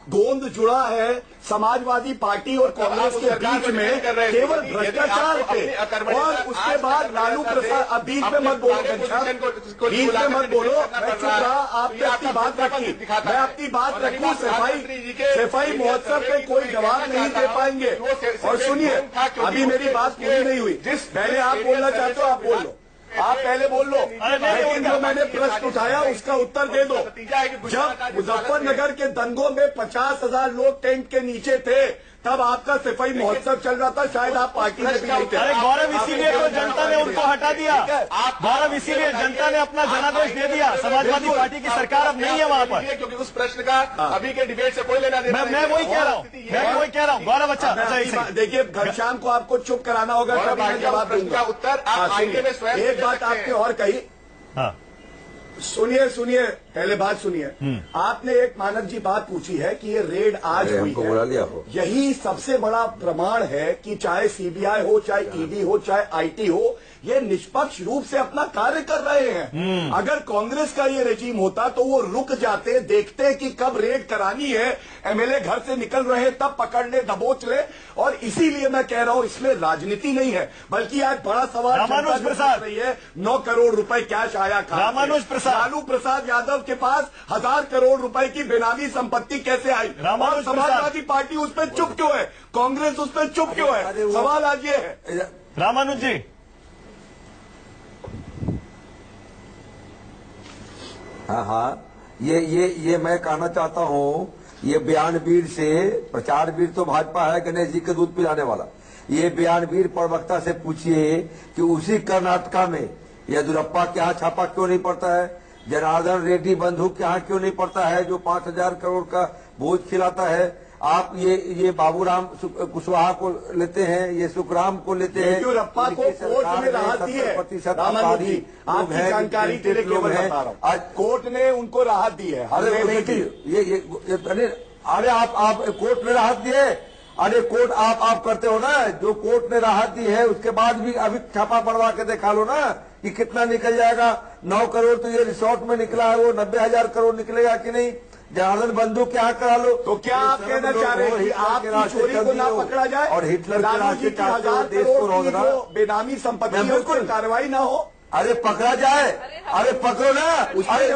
गोंद जुड़ा है समाजवादी पार्टी और कांग्रेस के बीच में केवल भ्रष्टाचार पे, और उसके बाद लालू प्रसाद, बीच में मत बोलो घनश्याम, बीच में मत बोलो, मैं चुप रहा, आपने अपनी बात रखी, मैं अपनी बात रखूं। सफाई महोत्सव पे कोई जवाब नहीं दे पाएंगे। और सुनिए, अभी मेरी बात पूरी नहीं हुई, पहले आप बोलना चाहते हो आप बोल लो, आप पहले बोल लो, लेकिन जो मैंने प्रश्न उठाया उसका उत्तर दे दो। जब मुजफ्फरनगर के दंगों में 50,000 लोग टेंट के नीचे थे तब आपका सफाई महोत्सव चल रहा था, शायद आप पार्टी में भी नहीं थे। अरे गौरव, इसीलिए तो जनता ने उनको हटा दिया गौरव, इसीलिए जनता ने अपना जनादेश दे दिया। समाजवादी पार्टी की सरकार अब नहीं है वहां पर, क्योंकि उस प्रश्न का अभी के डिबेट से कोई लेना देना। मैं वही कह रहा हूँ गौरव। अच्छा देखिए, घनश्याम को आपको चुप कराना होगा, तभी मैं जवाब दूंगा। उत्तर आप एक बात आपने और कही, सुनिए पहले बात सुनिए। आपने एक मानक जी बात पूछी है कि ये रेड आज हुई है, यही सबसे बड़ा प्रमाण है कि चाहे सीबीआई हो, चाहे ईडी हो, चाहे आईटी हो, ये निष्पक्ष रूप से अपना कार्य कर रहे हैं। अगर कांग्रेस का ये रेजिम होता तो वो रुक जाते, देखते कि कब रेड करानी है, एमएलए घर से निकल रहे हैं तब पकड़ ले, दबोच ले। और इसीलिए मैं कह रहा हूं इसमें राजनीति नहीं है, बल्कि आज बड़ा सवाल रामानुज प्रसाद रही है, 9 करोड़ रुपए कैश आया कहां? रामानुज प्रसाद, लालू प्रसाद यादव के पास 1000 करोड़ रुपए की बेनामी संपत्ति कैसे आई? और समाजवादी पार्टी उस पर चुप क्यों है? कांग्रेस उस पर चुप क्यों है? सवाल आज ये है। रामानुज जी, हाँ, ये मैं कहना चाहता हूँ, ये बयानवीर से प्रचारवीर तो भाजपा है, गणेश जी के दूध पिलाने वाला। ये बयानवीर प्रवक्ता से पूछिए कि उसी कर्नाटका में येदियुरप्पा के यहाँ छापा क्यों नहीं पड़ता है, जनार्दन रेड्डी बंधु के यहाँ क्यों नहीं पड़ता है, जो 5,000 करोड़ का बोझ खिलाता है। आप ये बाबूराम कुशवाहा को लेते हैं, ये सुखराम को लेते हैं। येदियुरप्पा को कोर्ट ने राहत दी है। रामानुज जी, आपकी जानकारी के लिए केवल बता रहा हूं, आज कोर्ट ने उनको राहत दी है। अरे आप कोर्ट ने राहत दी है? अरे कोर्ट आप करते हो ना, जो कोर्ट ने राहत दी है उसके बाद भी अभी छापा पड़वा के दिखा लो ना कि कितना निकल जाएगा। 9 करोड़ तो ये रिसोर्ट में निकला है, वो 90,000 करोड़ निकलेगा कि नहीं? जनार्दन बंधु क्या करा लो। तो क्या आप कहना चाह रहे हैं कि आपकी चोरी को ना पकड़ा जाए और हिटलर के रास्ते चाहते हो 1000 देश को करोड़ की रोकना, जो बेनामी संपत्ति है उस पर कार्रवाई ना हो? अरे पकड़ा जाए, अरे पकड़ो ना। अरे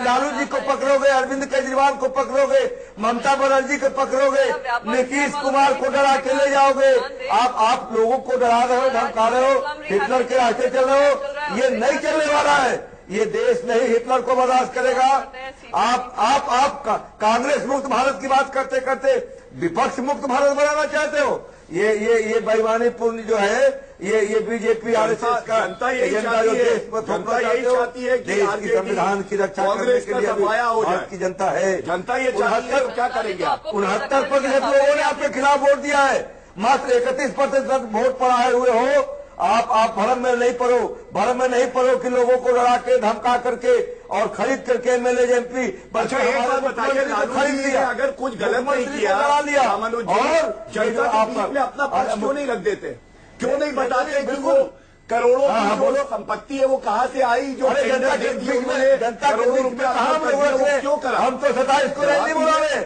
लालू जी को पकड़ोगे, अरविंद केजरीवाल को पकड़ोगे, ममता बनर्जी को पकड़ोगे, नीतीश कुमार को डरा के ले जाओगे। आप लोगों को डरा रहे हो, धमका रहे हो, हिटलर के रास्ते चल रहे हो। ये नहीं चलने वाला है, ये देश नहीं हिटलर को बर्दाश्त करेगा। आप कांग्रेस मुक्त भारत की बात करते करते विपक्ष मुक्त भारत बनाना चाहते हो। ये बेईमानी पूर्ण जो है, ये बीजेपी आरएसएस का एजेंडा जो देश पर थोपना चाहते हो। देश की संविधान की रक्षा करने के लिए भारत की जनता है। जनता ये क्या करेंगे? 69% लोगों ने आपके खिलाफ वोट दिया है, मात्र 31% वोट पड़ा हुए हो। आप भरम में नहीं पड़ो कि लोगों को डरा के धमका करके और खरीद करके एमएलए एमपी। अच्छा एक बात बताइए, खरीद लिया, अगर कुछ गलत नहीं किया और जनता के बीच में अपना पक्ष क्यों नहीं रख देते? क्यों नहीं बताते कि वो करोड़ों की जो संपत्ति है वो कहाँ से आई? जो जनता के करोड़ों रुपया क्यों करा? हम तो 27 को नहीं बोला रहे,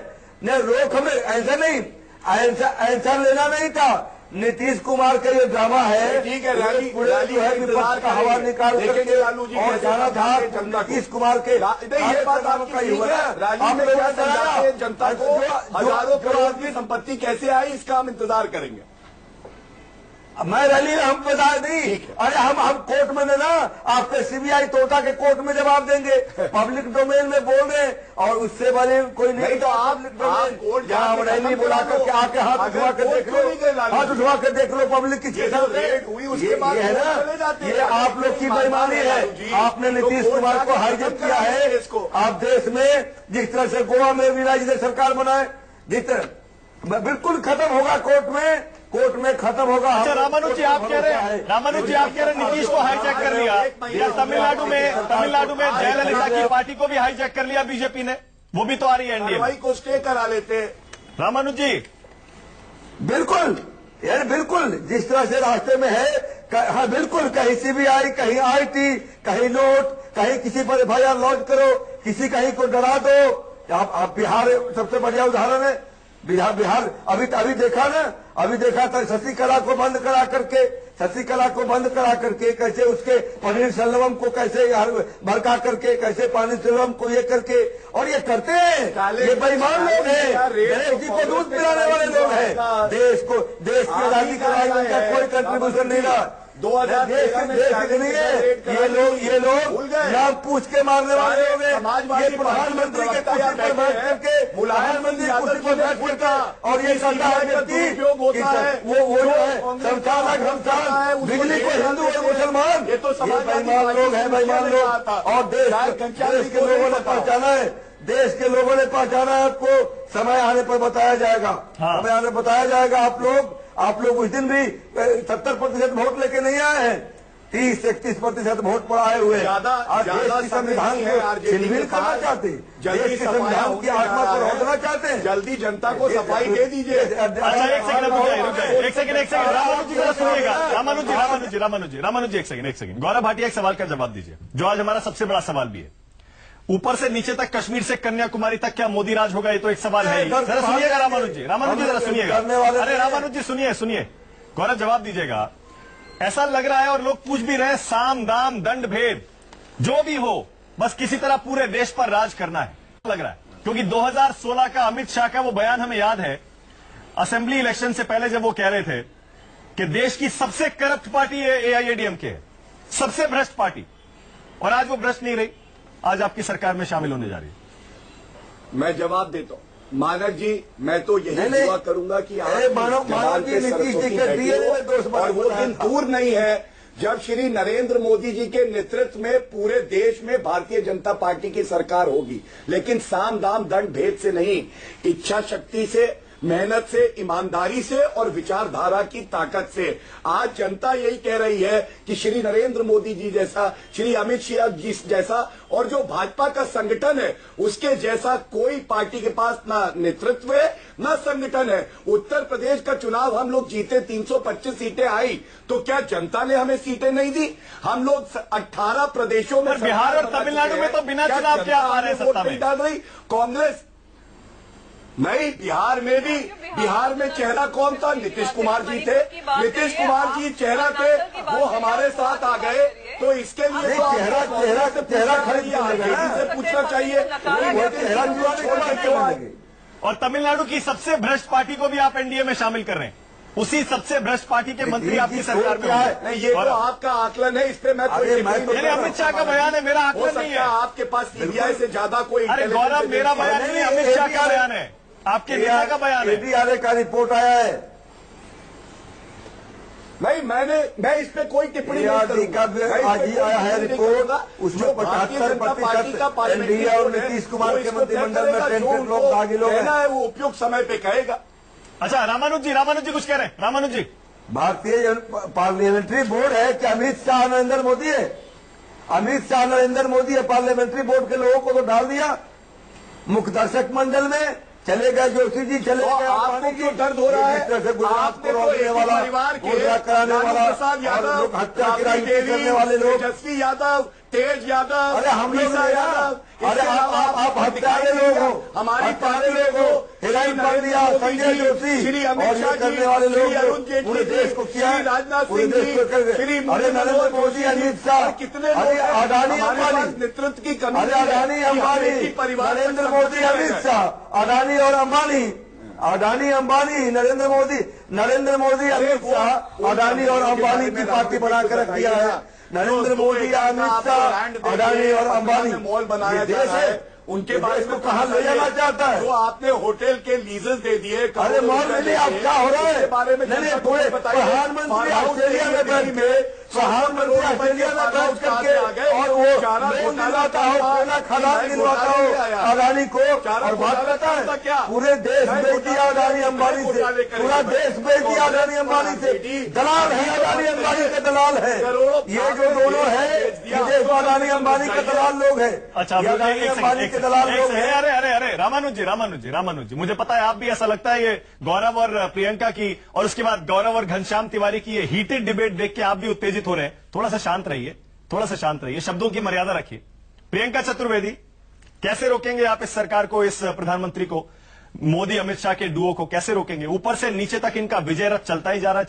रोक हमें ऐसा नहीं, ऐसा लेना नहीं था। नीतीश कुमार का ये ड्रामा है, ठीक है, रैली है विपक्ष का हवा निकाल करके लालू जी और जाना था नीतीश कुमार के। ये बात आपका ही हुआ, रैली में क्या समझाते हैं जनता को? हजारों करोड़ की संपत्ति कैसे आई, इसका हम इंतजार करेंगे। मैं रैली में हम बता नहीं, अरे हम कोर्ट में ना आपके सीबीआई तोता के कोर्ट में जवाब देंगे। पब्लिक डोमेन में बोल रहे और उससे बड़े कोई नहीं। तो आप रैली बुला करके आके हाथ उठवा कर देख लो, हाथ उठवा कर देख लो पब्लिक की चीज ये है ना, ये आप लोग की बेईमानी है। आपने नीतीश कुमार को हाईजेक किया है। आप देश में जिस तरह से गोवा में भी राज्य सरकार बनाए, जिस तरह बिल्कुल खत्म होगा कोर्ट में खत्म होगा। अच्छा रामानुज जी आप कह रहे हैं, नीतीश को हाईजैक कर लिया, या तमिलनाडु में जयललिता की पार्टी को भी हाईजैक कर लिया बीजेपी ने, वो भी तो आ रही है एनडीए भाई को स्टे करा लेते। रामानुज जी बिल्कुल यार बिल्कुल जिस तरह से रास्ते में है, हाँ बिल्कुल, कहीं सीबीआई, कहीं आईटी, कहीं नोट, कहीं किसी पर एफआईआर लॉन्च करो, किसी कहीं को डरा दो। आप बिहार सबसे बढ़िया उदाहरण है। बिहार अभी देखा था शशिकला को बंद करा करके कैसे उसके पनीरसेल्वम को कैसे भड़का करके, कैसे पनीरसेल्वम को ये करके, और ये करते हैं, ये बेईमान लोग हैं, देश को दूध पिलाने वाले लोग हैं। देश की आजादी कराने का कोई कंट्रीब्यूशन नहीं रहा। 2013 के लिए ये लोग नाम पूछ के मारने वाले लोग हैं। ये प्रधानमंत्री के कुर्सी पर बैठ करके, प्रधानमंत्री कुर्सी पर बैठ करके, और ये सरकार व्यक्ति वो जो है शमशान बिजली को हिंदू और मुसलमान, ये तो बेईमान लोग हैं, बेईमान लोग। और देश के लोगों ने पहचाना है, देश के लोगों ने पहचाना है। आपको समय आने पर बताया जाएगा, समय आने बताया जाएगा। आप लोग उस दिन भी 70% वोट लेके नहीं आए हैं, 30-31% वोट पर आए हुए। आज देश की संविधान को छिलमिल करना चाहते हैं, देश के संविधान की आत्मा को रोकना चाहते हैं। जल्दी जनता को सफाई दे दीजिए। अच्छा एक सेकंड रामानुज जी एक सेकंड गौरव भाटिया एक सवाल का जवाब दीजिए, जो आज हमारा सबसे बड़ा सवाल भी है। ऊपर से नीचे तक, कश्मीर से कन्याकुमारी तक क्या मोदी राज होगा? ये तो एक सवाल है। जरा सुनिएगा रामानुज जी जरा सुनिएगा। अरे रामानुज जी सुनिए, गौरव जवाब दीजिएगा। ऐसा लग रहा है और लोग पूछ भी रहे हैं, साम दाम दंड भेद जो भी हो, बस किसी तरह पूरे देश पर राज करना है, लग रहा है। क्योंकि 2016 का अमित शाह का वो बयान हमें याद है, असेंबली इलेक्शन से पहले, जब वो कह रहे थे कि देश की सबसे करप्ट पार्टी एआईएडीएमके है, सबसे भ्रष्ट पार्टी, और आज वो भ्रष्ट नहीं रही, आज आपकी सरकार में शामिल होने जा रही है। मैं जवाब देता हूं मानक जी, मैं तो यही दुआ करूंगा कि आप और वो दिन दूर नहीं है जब श्री नरेंद्र मोदी जी के नेतृत्व में पूरे देश में भारतीय जनता पार्टी की सरकार होगी, लेकिन साम दाम दंड भेद से नहीं, इच्छा शक्ति से, मेहनत से, ईमानदारी से और विचारधारा की ताकत से। आज जनता यही कह रही है कि श्री नरेंद्र मोदी जी जैसा, श्री अमित शाह जी जैसा, और जो भाजपा का संगठन है उसके जैसा कोई पार्टी के पास ना नेतृत्व है ना संगठन है। उत्तर प्रदेश का चुनाव हम लोग जीते, 325 सीटें आई, तो क्या जनता ने हमें सीटें नहीं दी? हम लोग 18 प्रदेशों में, बिहार और तमिलनाडु में तो बिना चुनाव के आ रहे सत्ता में डाल रही कांग्रेस नहीं। बिहार में चेहरा कौन था? नीतीश कुमार जी थे। नीतीश कुमार जी चेहरा थे, वो हमारे साथ आ गए, तो इसके लिए चेहरा खरीद से पूछना चाहिए। और तमिलनाडु की सबसे भ्रष्ट पार्टी को भी आप एनडीए में शामिल कर रहे हैं, उसी सबसे भ्रष्ट पार्टी के मंत्री आपकी सरकार में है। ये तो आपका आकलन है, इस पे मैं अमित शाह का बयान है, मेरा आकलन नहीं है। आपके पास सीबीआई से ज्यादा कोई, अरे गौरव मेरा बयान नहीं, अमित शाह का बयान है, आपके नेता का बयान है। एडीआरए का रिपोर्ट आया है। नहीं, मैं इस पे कोई टिप्पणी नहीं करूंगा। आज ही आया है रिपोर्ट, उसमें 75% एनडीए और नीतीश कुमार के मंत्रिमंडल में 10 लोग दागी लोग हैं। वो उपयुक्त समय पे कहेगा। अच्छा रामानुज जी कुछ कह रहे हैं। रामानुज जी, भारतीय पार्लियामेंट्री बोर्ड है कि अमित शाह नरेंद्र मोदी है? अमित शाह नरेंद्र मोदी है। पार्लियामेंट्री बोर्ड के लोगों को तो डाल दिया मुख्य दर्शक मंडल में, चले गए जोशी जी, चले गए। आपको क्यों दर्द हो रहा है? आपको रोकने वाला, कराने वाला, हत्या की राजनीति करने वाले लोग, तेजस्वी यादव, तेज यादव, अरे हम लोग यादव, अरे आप हत्यारे लोग हो, हमारी पार्टी लोग हो, हिराई कर दिया संजय जोशी, श्री अमित शाह करने वाले लोग अरुण जेटली, पूरे देश को किया, राजनाथ पूरे सिंह देश को कर, श्री अरे नरेंद्र मोदी, अमित शाह, कितने अडानी अंबानी, नेतृत्व की कमी, अरे अडानी अंबानी, नरेंद्र मोदी, अमित शाह, अडानी और अंबानी, अडानी अंबानी नरेंद्र मोदी अमित शाह अडानी और अंबानी की पार्टी बनाकर रख दिया है। नरेंद्र मोदी अमित शाह अडानी और अंबानी मॉल बनाया जा रहा है, उनके बारे में कहा ले जाना चाहता है? जो आपने होटल के लीजेस दे दिए, अरे मॉल में नहीं, अब क्या हो रहा है? बारे में नहीं पूरे प्रधानमंत्री ऑस्ट्रेलिया में बैठ के प्रधानमंत्री ऑस्ट्रेलिया में बैठ करके और वो लोन दिलवाता हो, कोयला खदान दिलवाता हो अडानी को, और बात करता है पूरे देश बेच दिया अडानी अंबानी से, पूरा देश बेच दिया अडानी अंबानी से। दलाल है, अडानी अंबानी के दलाल है ये जो दोनों है, विदेश अडानी अंबानी के दलाल लोग है। अच्छा, अडानी अंबानी के दलाल लोग है। अरे रामानुज जी, मुझे पता है आप भी ऐसा लगता है ये गौरव और प्रियंका की, और उसके बाद गौरव और घनश्याम तिवारी की ये हीटेड डिबेट देख के आप भी उत्तेजित हो रहे हैं। थोड़ा सा शांत रहिए, शब्दों की मर्यादा रखिए। प्रियंका चतुर्वेदी, कैसे रोकेंगे आप इस सरकार को, इस प्रधानमंत्री को, मोदी अमित शाह के डुओ को कैसे रोकेंगे? ऊपर से नीचे तक इनका विजय रथ चलता ही जा रहा है।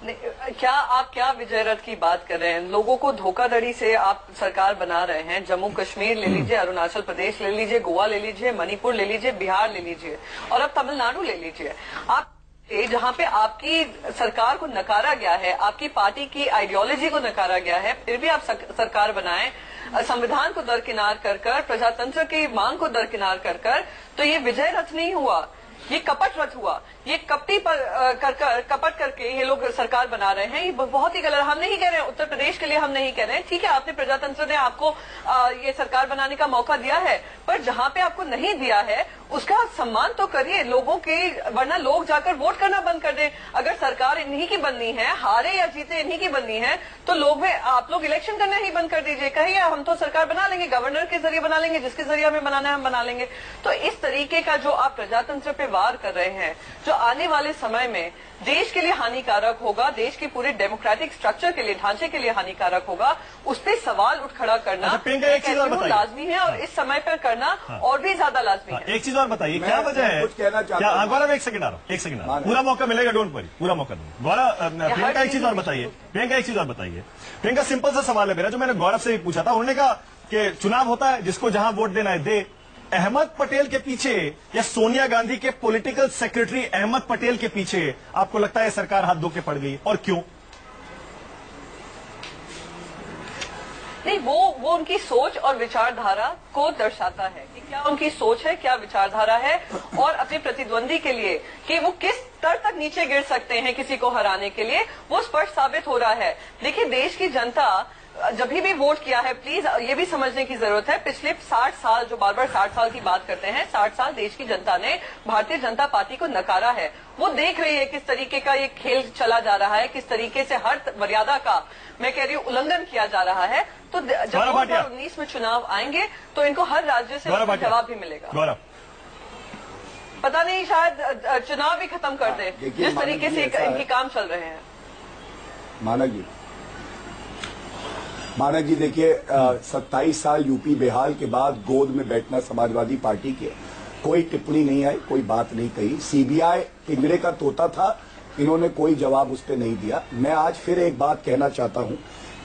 नहीं, क्या विजय रथ की बात कर रहे हैं? लोगों को धोखाधड़ी से आप सरकार बना रहे हैं। जम्मू कश्मीर ले लीजिए, अरुणाचल प्रदेश ले लीजिए, गोवा ले लीजिए, मणिपुर ले लीजिए, बिहार ले लीजिए, और अब तमिलनाडु ले लीजिए। आप जहां पे आपकी सरकार को नकारा गया है, आपकी पार्टी की आइडियोलॉजी को नकारा गया है, फिर भी आप सरकार बनाएं, संविधान को दरकिनार कर, प्रजातंत्र की मांग को दरकिनार कर, तो ये विजय रथ नहीं हुआ, ये कपट रथ हुआ। ये कपटी पर कपट करके ये लोग सरकार बना रहे हैं। ये बहुत ही गलत। हम नहीं कह रहे हैं, उत्तर प्रदेश के लिए हम नहीं कह रहे हैं, ठीक है, आपने प्रजातंत्र ने आपको ये सरकार बनाने का मौका दिया है, पर जहां पे आपको नहीं दिया है उसका सम्मान तो करिए लोगों के, वरना लोग जाकर वोट करना बंद कर दें। अगर सरकार इन्हीं की बननी है, हारे या जीते इन्हीं की बननी है, तो आप लोग इलेक्शन करना ही बंद कर दीजिए। कहिए हम तो सरकार बना लेंगे, गवर्नर के जरिए बना लेंगे, जिसके जरिए हमें बनाना है हम बना लेंगे। तो इस तरीके का जो आप प्रजातंत्र पे वार कर रहे हैं, जो आने वाले समय में देश के लिए हानिकारक होगा, देश के पूरे डेमोक्रेटिक स्ट्रक्चर के लिए, ढांचे के लिए हानिकारक होगा, उस पर सवाल उठ खड़ा करना लाजमी है, और इस समय पर करना और भी ज्यादा लाजमी है। एक चीज और बताइए, क्या वजह है? कुछ कहना चाहता हूं। गौरव एक सेकंड आ रहा हूं, पूरा मौका मिलेगा, डोंट वरी, पूरा मौका दूंगा। गौरव, प्रियंका एक चीज और बताइए, प्रियंका सिंपल सा सवाल है मेरा, जो मैंने गौरव से भी पूछा था। उन्होंने कहा कि चुनाव होता है, जिसको जहां वोट देना है दे। अहमद पटेल के पीछे या सोनिया गांधी के पॉलिटिकल सेक्रेटरी अहमद पटेल के पीछे आपको लगता है सरकार हाथ धो के पड़ गई, और क्यों? नहीं, वो उनकी सोच और विचारधारा को दर्शाता है कि क्या उनकी सोच है, क्या विचारधारा है, और अपने प्रतिद्वंदी के लिए कि वो किस स्तर तक नीचे गिर सकते हैं किसी को हराने के लिए, वो स्पष्ट साबित हो रहा है। देखिए, देश की जनता जब भी वोट किया है, प्लीज ये भी समझने की जरूरत है, पिछले 60 साल, जो बार बार 60 साल की बात करते हैं, 60 साल देश की जनता ने भारतीय जनता पार्टी को नकारा है। वो देख रही है किस तरीके का ये खेल चला जा रहा है, किस तरीके से हर मर्यादा का, मैं कह रही हूँ, उल्लंघन किया जा रहा है। तो जब 2019 में चुनाव आएंगे तो इनको हर राज्य से जवाब भी मिलेगा। पता नहीं, शायद चुनाव भी खत्म कर दे, जिस तरीके से इनके काम चल रहे हैं। मानक जी देखिए, 27 साल यूपी बिहार के बाद गोद में बैठना समाजवादी पार्टी के, कोई टिप्पणी नहीं आई, कोई बात नहीं कही। सीबीआई पिंजरे का तोता था, इन्होंने कोई जवाब उस पर नहीं दिया। मैं आज फिर एक बात कहना चाहता हूं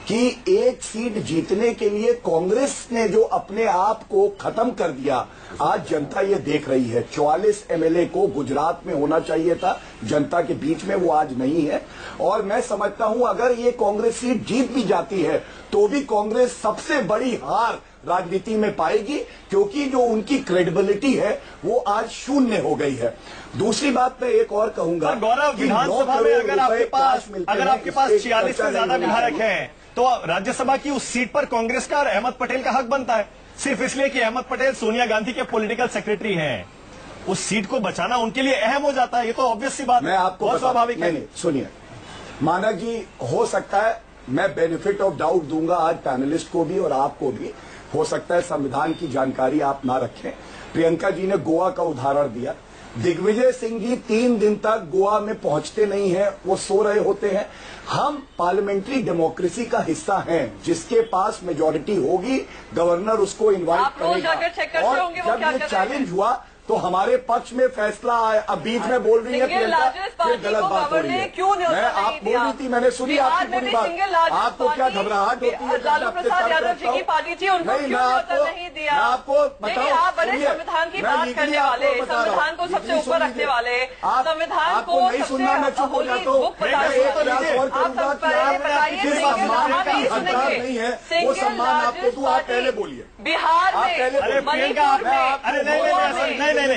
कि एक सीट जीतने के लिए कांग्रेस ने जो अपने आप को खत्म कर दिया, आज जनता ये देख रही है। 44 एमएलए को गुजरात में होना चाहिए था जनता के बीच में, वो आज नहीं है। और मैं समझता हूं अगर ये कांग्रेस सीट जीत भी जाती है तो भी कांग्रेस सबसे बड़ी हार राजनीति में पाएगी, क्योंकि जो उनकी क्रेडिबिलिटी है वो आज शून्य हो गई है। दूसरी बात मैं एक और कहूंगा, गौरव, विधानसभा में अगर आपके पास 46 से ज्यादा विधायक हैं, तो राज्यसभा की उस सीट पर कांग्रेस का और अहमद पटेल का हक बनता है, सिर्फ इसलिए कि अहमद पटेल सोनिया गांधी के पॉलिटिकल सेक्रेटरी हैं। उस सीट को बचाना उनके लिए अहम हो जाता है, ये तो ऑब्वियस सी बात है, मैं आपको बहुत स्वाभाविक है। नहीं, सुनिए मानक जी, हो सकता है मैं बेनिफिट ऑफ डाउट दूंगा आज पैनलिस्ट को भी और आपको भी, हो सकता है संविधान की जानकारी आप ना रखें। प्रियंका जी ने गोवा का उदाहरण दिया, दिग्विजय सिंह जी 3 दिन तक गोवा में पहुंचते नहीं हैं, वो सो रहे होते हैं। हम पार्लियामेंट्री डेमोक्रेसी का हिस्सा हैं, जिसके पास मेजोरिटी होगी गवर्नर उसको इनवाइट करेगा, और जब ये चैलेंज हुआ तो हमारे पक्ष में फैसला आया। अब बीच में बोल रही है प्रियंका, पार्टी गलत को बात हो रही गवर्नर है। क्यों न्योता मैं नहीं आप बोल दिया? रही थी, मैंने सुनी बिहार आपकी में पूरी भी बात। सिंगल लार्जेस्ट आपको क्या पार्टी, घबराहट होती है? लालू प्रसाद यादव जी की पार्टी थी, उनको नहीं, क्यों मैं न्योता आपको नहीं दिया? मैं आपको नहीं, बताऊं, आप बड़े सुनिए, संविधान की मैं बात legally करने आपको वाले, बता रहा हूं। संविधान को सबसे legally ऊपर सुन रखने लीजिए। वाले, संविधान आपको को नहीं सबसे सुनना, मैं चुप हो होली जाता हूँ। बुक मैं बताने एक वाले। प्रयास और आप करूंगा सब कि आप बताइए, किस सिंगल सम्मान लार्जेस्ट का पार्टी हकदार नहीं है, वो सम्मान आपको दूं। आप पहले बोलिए। बिहार आप में, पहले बोलिए। मणिपुर में, अरे नहीं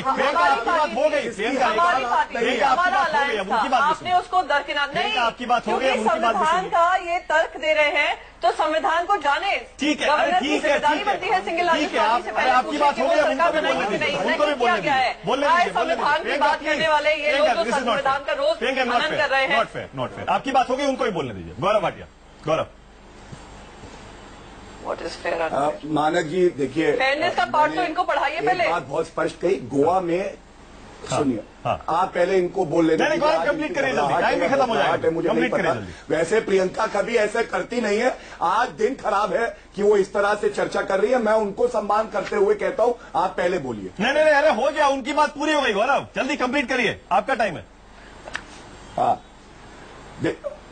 प्रियंका आपकी बात हो गई, प्रियंका हमारी पार्टी, प्रियंका आपकी हमारा बात हो गई, अलायंस अब उनकी था, बात भी आपने सुनिए। उसको दरकिनार नहीं, प्रियंका, आपकी बात हो गई, अब क्योंकि उनकी बात भी संविधान सुनिए। का ये तर्क दे रहे हैं तो संविधान को जाने। ठीक है, अरे गवर्नर की ठीक है, जिम्मेदारी ठीक है, बनती है सिंगल ठीक लार्जेस्ट है, पार्टी से आप- पहले आपकी पूछे बात कि हो वो गई, अब सरकार उनको भी बनाएगी बोलने कि नहीं, दीजिए, उनको भी नहीं किया बोलने गया है। दीजिए, बोलने आज दीजिए, बोलने संविधान दीजिए। की बात करने वाले ये लोग जो संविधान का रोज हनन कर रहे हैं। Not fair, not fair. आपकी बात हो गई, उनको भी बोलने दीजिए। Gaurav Bhatia, Gaurav. What is fair? Manak ji देखिए, फेयरनेस का पार्ट तो मैंने इनको पढ़ाइए एक पहले। बात बहुत स्पष्ट कही, गोवा में सुनिए, हाँ। आप पहले इनको बोल लेना। नहीं, गौरव, कंप्लीट करिए जल्दी, टाइम भी खत्म हो जाएगा। मुझे नहीं कंप्लीट करिए पता। जल्दी। वैसे प्रियंका कभी ऐसे करती नहीं है, आज दिन खराब है कि वो इस तरह से चर्चा कर रही है। मैं उनको सम्मान करते हुए कहता हूं, आप पहले बोलिए। नहीं, अरे हो गया, उनकी बात पूरी हो गई। गौरव, जल्दी कंप्लीट करिए, आपका टाइम है। हाँ,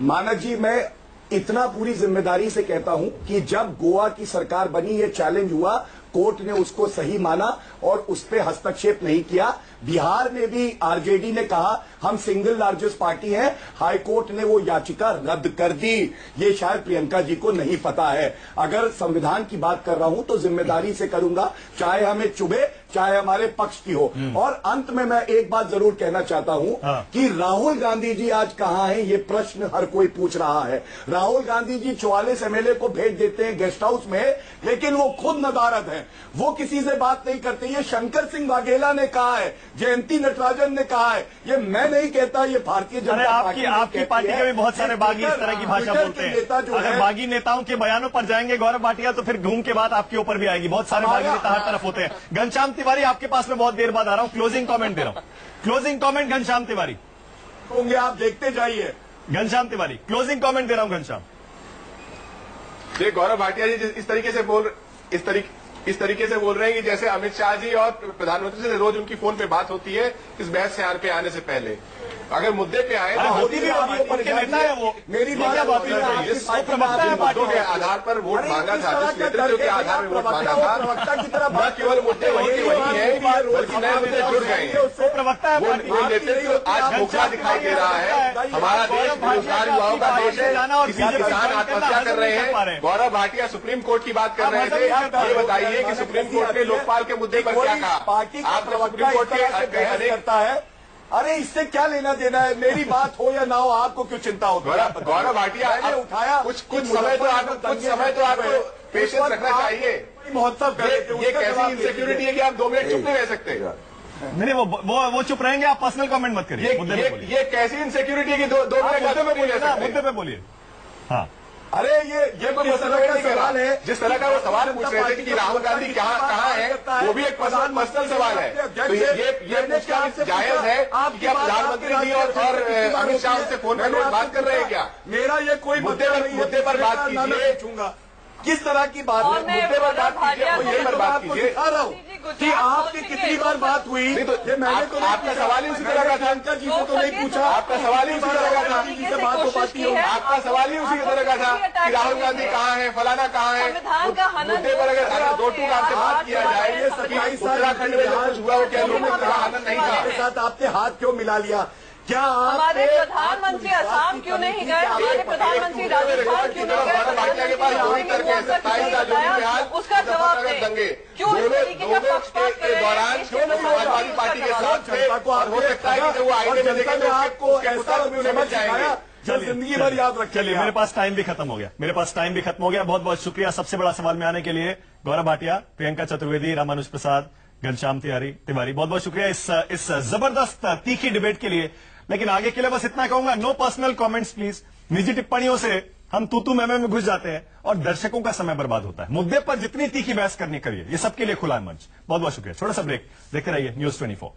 मानक जी, मैं इतना पूरी जिम्मेदारी से कहता हूं कि जब गोवा की सरकार बनी, ये चैलेंज हुआ, कोर्ट ने उसको सही माना और उस पर हस्तक्षेप नहीं किया। बिहार में भी आरजेडी ने कहा हम सिंगल लार्जेस्ट पार्टी हैं, हाई कोर्ट ने वो याचिका रद्द कर दी। ये शायद प्रियंका जी को नहीं पता है। अगर संविधान की बात कर रहा हूं तो जिम्मेदारी से करूंगा, चाहे हमें चुभे, चाहे हमारे पक्ष की हो। और अंत में मैं एक बात जरूर कहना चाहता हूं कि राहुल गांधी जी आज कहां हैं, ये प्रश्न हर कोई पूछ रहा है। राहुल गांधी जी 44 एमएलए को भेज देते हैं गेस्ट हाउस में, लेकिन वो खुद नदारद हैं, वो किसी से बात नहीं करते। ये शंकर सिंह वाघेला ने कहा है, जयंती नटराजन ने कहा है, ये मैं नहीं कहता, ये भारतीय जनता पार्टी आपकी पार्टी के भी बहुत सारे बागी इस तरह की भाषा बोलते हैं। अगर बागी नेताओं के बयानों पर जाएंगे गौरव भाटिया, तो फिर घूम के बात आपके ऊपर भी आएगी। बहुत सारे बागी नेता हर तरफ होते हैं। घनश्याम तिवारी, आपके पास में बहुत देर बाद आ रहा हूं, क्लोजिंग कमेंट दे रहा हूं। क्लोजिंग कमेंट घनश्याम तिवारी होंगे, आप देखते जाइए। घनश्याम तिवारी, क्लोजिंग कमेंट दे रहा हूं घनश्याम। ये गौरव भाटिया जी इस तरीके से बोल रहे हैं कि जैसे अमित शाह जी और प्रधानमंत्री से रोज उनकी फोन पे बात होती है इस बहस से यहाँ पे आने से पहले। अगर मुद्दे पे आए तो होती भी होगी, उनके नेता है वो। मेरी क्या बात है? जिस मुद्दों के आधार पर वोट मांगा था, जिस नेतृत्व के आधार पर वोट मांगा था, न केवल मुद्दे वही के वही है, बल्कि नए मुद्दे जुड़ गए हैं। प्रवक्ता है वो नेतृत्व आज खोखला दिखाई दे रहा है। हमारा देश बेरोजगार युवाओं का देश है, किसी किसान आत्महत्या कर रहे हैं। गौरव भाटिया सुप्रीम कोर्ट की बात कर रहे थे। ये बताइए कि सुप्रीम कोर्ट ने लोकपाल के मुद्दे पर क्या कहा? पार्टी का आपने सुप्रीम प्रवक्ता कोर्ट इस तरह से के बहस अनेक करता है। अरे इससे क्या लेना देना है, मेरी बात हो या ना हो, आपको क्यों चिंता होती है? गौरव भाटिया मैंने उठाया, कुछ समय तो आपको पेशेंस रखना चाहिए। महोत्सव ये कैसी इनसिक्योरिटी है कि आप 2 मिनट चुप नहीं रह सकते? नहीं, वो चुप रहेंगे, आप पर्सनल कमेंट मत करिए। मुद्दे पे बोलिए। ये कैसी इनसिक्योरिटी है कि 2 मिनट मुद्दे पे बोलिए ना, सकते? मुद्दे पे बोलिए। हाँ, अरे ये कोई मसला का सवाल है। जिस तरह का वो सवाल पूछ रहे थे कि राहुल गांधी कहाँ है, वो भी एक पर्सनल सवाल है। तो ये पूछना जायज है कि क्या प्रधानमंत्री जी और अमित शाह से फोन पर रोज बात कर रहे हैं क्या? मेरा ये कोई मुद्दे पर बात कीजिए। किस तरह की बात है, मुद्दे पर बात कीजिए। मुद्दे पर बात कीजिए। दिखा रहा हूँ कि आपकी कितनी बार बात हुई। नहीं तो ये मैंने तो आपका सवाल ही उसी तरह का था। प्रियंका जी से तो नहीं पूछा। आपका सवाल ही उसी तरह का था। जी से बात हो पाती हो। आपका सवाल ही उसी तरह का था कि राहुल गांधी कहाँ है, फलाना कहाँ है। मुद्दे पर अगर 2 आपसे बात किया जाए, उत्तराखंड में जो कुछ हुआ वो क्या लोगों का आनंद नहीं था? के साथ आपने हाथ क्यों मिला लिया? क्या हमारे प्रधानमंत्री असम क्यों नहीं गए? हमारे प्रधानमंत्री राजस्थान क्यों नहीं गए? भाटिया के पास वही तर्क है, 27 राजनीति में आज उसका जवाब दंगे क्यों इस तरीके का पक्षपात कर के रहे हैं? दौरान समाजवादी पार्टी के साथ थे और हो सकता है कि जो वो आईने में देखेंगे आपको ऐसा भी उन्हें मिल जाएंगे। जो जिंदगी भर याद रखेंगे। चलिए, मेरे पास टाइम भी खत्म हो गया। बहुत बहुत शुक्रिया सबसे बड़ा सवाल में आने के लिए गौरव भाटिया, प्रियंका चतुर्वेदी, रामानुज प्रसाद, घनश्याम तिवारी। बहुत बहुत शुक्रिया इस जबरदस्त तीखी डिबेट के लिए। लेकिन आगे के लिए बस इतना कहूंगा, नो पर्सनल कमेंट्स प्लीज। निजी टिप्पणियों से हम तू मैं में घुस जाते हैं और दर्शकों का समय बर्बाद होता है। मुद्दे पर जितनी तीखी बहस करनी करिए, ये सबके लिए खुला मंच। बहुत बहुत शुक्रिया। छोटा सा ब्रेक, देखते रहिए News 24।